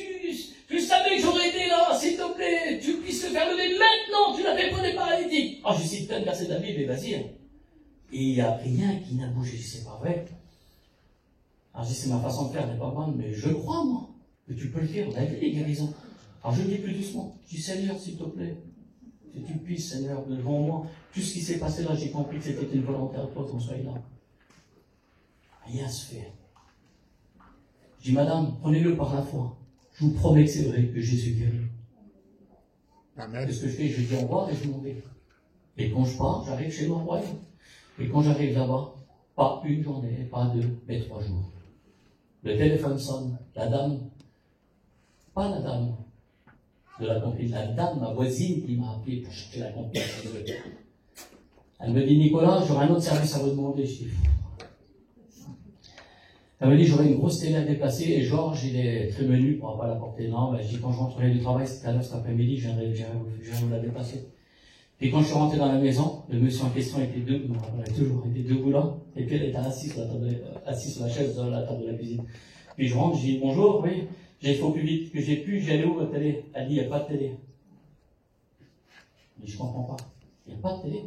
tu savais que j'aurais été là, s'il te plaît, tu puisses te faire lever maintenant, tu l'as fait pour des paralytiques. Ah, je cite plein de versets de la Bible, et vas-y. Et il n'y a rien qui n'a bougé, c'est pas vrai. Alors je dis, c'est ma façon de faire, elle n'est pas bonne, mais je crois, moi, que tu peux le faire, on a vu les guérisons. Alors je dis plus doucement, je dis, Seigneur, s'il te plaît, que tu puisses, Seigneur, devant moi, tout ce qui s'est passé là, j'ai compris que c'était une volonté à toi qu'on soit là. Rien se fait. Je dis, madame, prenez-le par la foi. Je vous promets que c'est vrai que Jésus guérit. Amen. Qu'est-ce que je fais? Je dis au revoir et je m'en vais. Et quand je pars, j'arrive chez moi, royaume. Et quand j'arrive là-bas, pas 1 journée, pas 2, mais 3 jours. Le téléphone sonne. La dame, pas la dame de la compagnie, la dame, ma voisine qui m'a appelé pour chercher la compagnie. Elle me dit, Nicolas, j'aurai un autre service à vous demander. Je dis, elle me dit, j'aurais une grosse télé à déplacer et Georges, il est très menu pour pas la porter. Non, ben, je dis, quand je rentrerai du travail, c'est à l'heure cet après-midi, je viendrai vous la déplacer. Puis quand je suis rentré dans la maison, le monsieur en question était debout, il a toujours été debout là, et puis elle était assise sur la chaise de la table de la cuisine. Puis je rentre, je dis bonjour, oui, j'ai fait au plus vite que j'ai pu, j'allais où votre télé? Elle dit, il n'y a pas de télé. Je dis, je comprends pas, il n'y a pas de télé.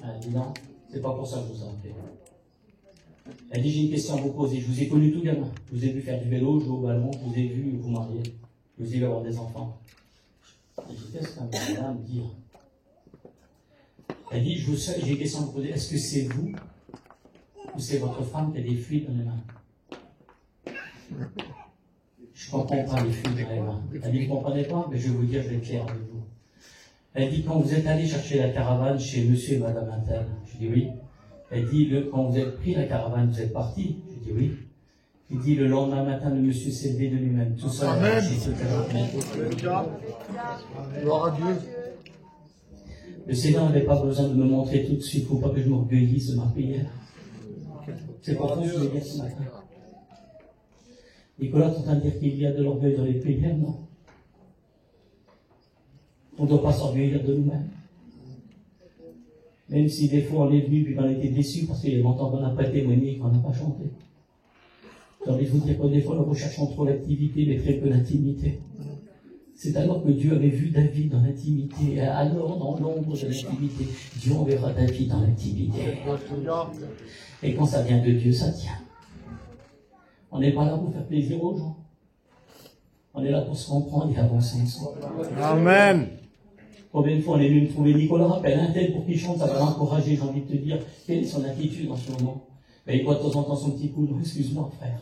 Elle dit, non, c'est pas pour ça que je vous ai appelé. Elle dit, j'ai une question à vous poser, je vous ai connu tout gamin, je vous ai vu faire du vélo, jouer au ballon, je vous ai vu vous marier, je vous ai vu avoir des enfants. Et je dis, qu'est-ce qu'elle vient me dire? Elle dit, j'ai une question à vous poser, est-ce que c'est vous ou c'est votre femme qui a des fluides dans les mains? Je ne comprends pas les fluides dans les mains. Elle dit, vous ne comprenez pas? Mais je vais vous dire, je vais être clair avec vous. Elle dit, quand vous êtes allé chercher la caravane chez monsieur et madame Intel, je dis oui. Elle dit, quand vous avez pris la caravane, vous êtes parti? Je dis oui. Il dit, le lendemain matin, le monsieur s'est levé de lui-même, tout seul. Amen. Gloire à Dieu. Le Seigneur n'avait pas besoin de me montrer tout de suite, il ne faut pas que je m'orgueillisse de ma prière. C'est pas ça que je vais dire ce matin. Nicolas, tu es en train de dire qu'il y a de l'orgueil dans les prières? Non. On ne doit pas s'orgueillir de nous-mêmes. Même si des fois on est venu et on a été déçus parce qu'il y a longtemps qu'on n'a pas témoigné, qu'on n'a pas chanté. J'ai envie de vous dire que des fois nous recherchons trop l'activité mais très peu l'intimité. C'est alors que Dieu avait vu David dans l'intimité, alors dans l'ombre de l'intimité, Dieu enverra David dans l'intimité. Et quand ça vient de Dieu, ça tient. On n'est pas là pour faire plaisir aux gens. On est là pour se comprendre et avancer ensemble. Amen. Combien de fois on est venu me trouver Nicolas, appelle un tel pour qu'il chante, ça va l'encourager, j'ai envie de te dire, quelle est son attitude en ce moment? Ben, il voit de temps en temps son petit coup, non, excuse-moi frère.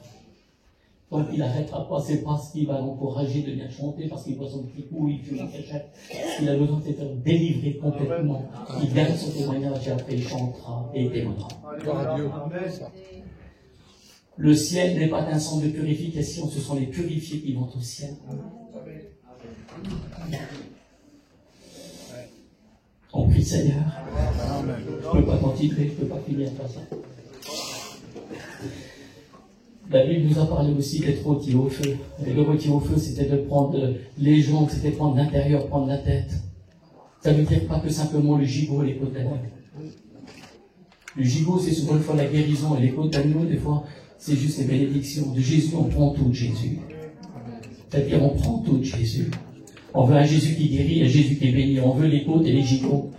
Tant qu'il n'arrêtera pas, c'est parce qu'il va l'encourager de bien chanter, parce qu'il voit son petit coup, il fume en cachette. Il a besoin de se faire délivrer complètement. Il gagne son témoignage et après il chantera et témoignera. Le ciel n'est pas un centre de purification, ce sont les purifiés qui vont au ciel. On prie Seigneur. Je ne peux pas continuer, je ne peux pas finir comme ça. La Bible nous a parlé aussi d'être rôti au feu. Et le rôti au feu, c'était de prendre les jambes, c'était de prendre l'intérieur, prendre la tête. Ça ne veut dire pas que simplement le gigot et les côtes d'agneau. Le gigot, c'est souvent une fois la guérison, et les côtes d'agneau, des fois, c'est juste les bénédictions. De Jésus, on prend tout de Jésus. C'est-à-dire, on prend tout de Jésus. On veut un Jésus qui guérit, un Jésus qui est béni. On veut les côtes et les gigots.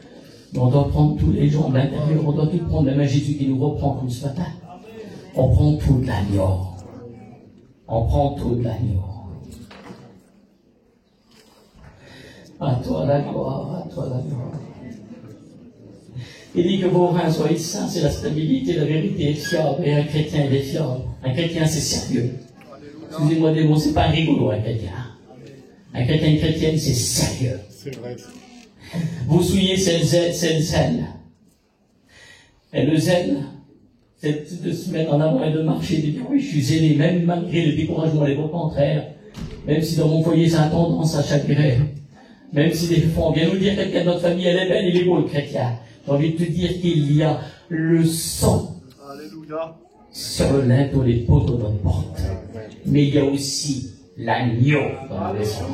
Mais on doit prendre tous les jambes, l'intérieur, on doit tout prendre, même un Jésus qui nous reprend comme ce matin. On prend tout de l'agneau. On prend tout de l'agneau. À toi la gloire, à toi la gloire. Il dit que vos reins soient saints, c'est la stabilité, la vérité est fiable, et un chrétien il est fiable. Un chrétien c'est sérieux. Excusez-moi des mots, c'est pas rigolo un chrétien. Un chrétien, une chrétienne, c'est sérieux. C'est vrai. Vous souillez, c'est le zèle. Et le zèle, c'est de se mettre en avant et de marcher, de dire oui, je suis zélé, même malgré le découragement, les au contraire. Même si dans mon foyer, ça a tendance à chagrer. Même si des fois, on vient nous dire quelqu'un de notre famille, elle est belle, il est beau, le chrétien. J'ai envie de te dire qu'il y a le sang. Alléluia. Sur le linteau, les poteaux de notre porte. Mais il y a aussi l'agneau dans la maison.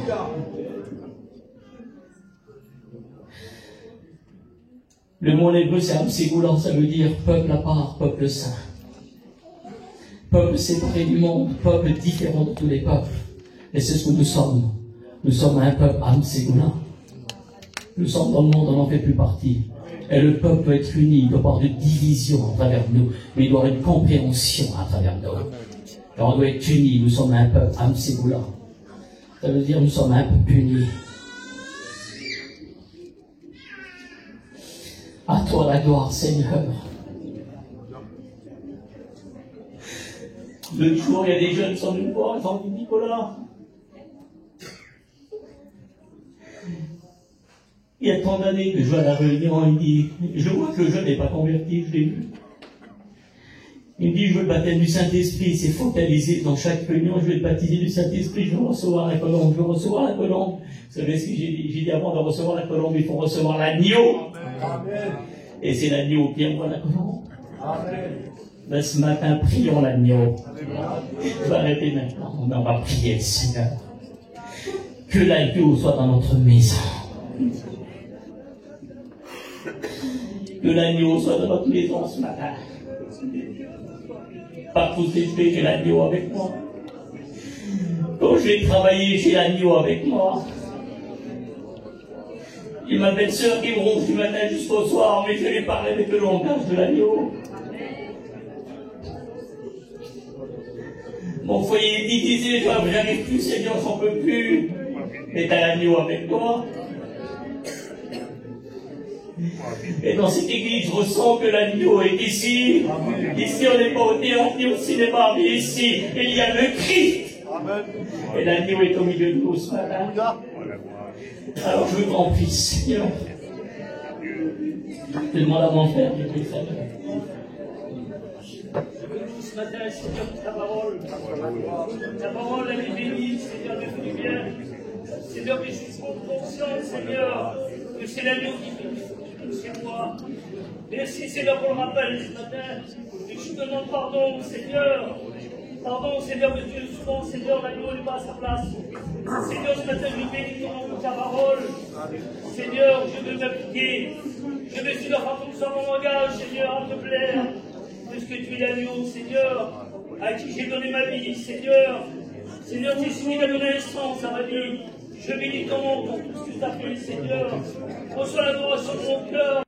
Le mot en hébreu, c'est Amségoulan, ça veut dire peuple à part, peuple saint. Peuple séparé du monde, peuple différent de tous les peuples. Et c'est ce que nous sommes. Nous sommes un peuple Amségoulan. Nous sommes dans le monde, on n'en fait plus partie. Et le peuple doit être uni, il doit y avoir de division à travers nous, mais il doit y avoir une compréhension à travers nous. Et on doit être unis, nous sommes un peuple Amségoulan. Ça veut dire nous sommes un peuple unis. À toi la gloire, Seigneur. Le jour, il y a des jeunes qui sont venus me voir, ils ont dit Nicolas. Il y a tant d'années que je vais à la réunion, il me dit, je vois que le jeune n'est pas converti, je l'ai vu. Il me dit, je veux le baptême du Saint-Esprit, c'est focalisé dans chaque réunion, je vais le baptiser du Saint-Esprit, je veux recevoir la colombe, je veux recevoir la colombe. Vous savez ce que j'ai dit? J'ai dit avant de recevoir la colombe, il faut recevoir l'agneau. Amen. Et c'est l'agneau qui envoie la colombe. Amen. Ben, ce matin, prions l'agneau. Je vais arrêter maintenant, mais on va prier le Seigneur. Que l'agneau soit dans notre maison. Que l'agneau soit dans notre maison ce matin. Partout où j'ai l'agneau avec moi. Quand je vais travailler, j'ai l'agneau avec moi. J'ai ma belle-sœur qui me ronfle du matin jusqu'au soir, mais je vais parler avec le langage de l'agneau. Mon foyer est divisé, j'arrive plus, Seigneur, j'en peux plus. Mais t'as l'agneau avec toi. Et dans cette église, je ressens que l'agneau est ici. Ici, on n'est pas au théâtre ni au cinéma, mais ici, il y a le Christ. Et l'agneau est au milieu de nous ce matin. Alors je veux qu'on puisse, Seigneur. Je demande à mon frère de te faire. Ce matin, Seigneur, ta parole. Ta parole, elle est bénie, Seigneur, de tout bien. Seigneur, mais je suis conscient, Seigneur, que c'est l'agneau qui vit chez moi. Merci, Seigneur, pour le rappel ce matin. Et je te demande pardon, Seigneur. Pardon, Seigneur, parce que souvent, Seigneur, l'agneau n'est pas à sa place. Seigneur, ce matin, je bénis ton nom pour ta parole. Seigneur, je veux m'appliquer. Je veux essayer de faire tout ça mon langage, Seigneur, à te plaire. Parce que tu es l'agneau, Seigneur, à qui j'ai donné ma vie, Seigneur. Seigneur, tu es celui qui a donné sens à ma vie. Je bénis ton nom pour tout ce que tu as fait, Seigneur. Reçois l'adoration de mon cœur.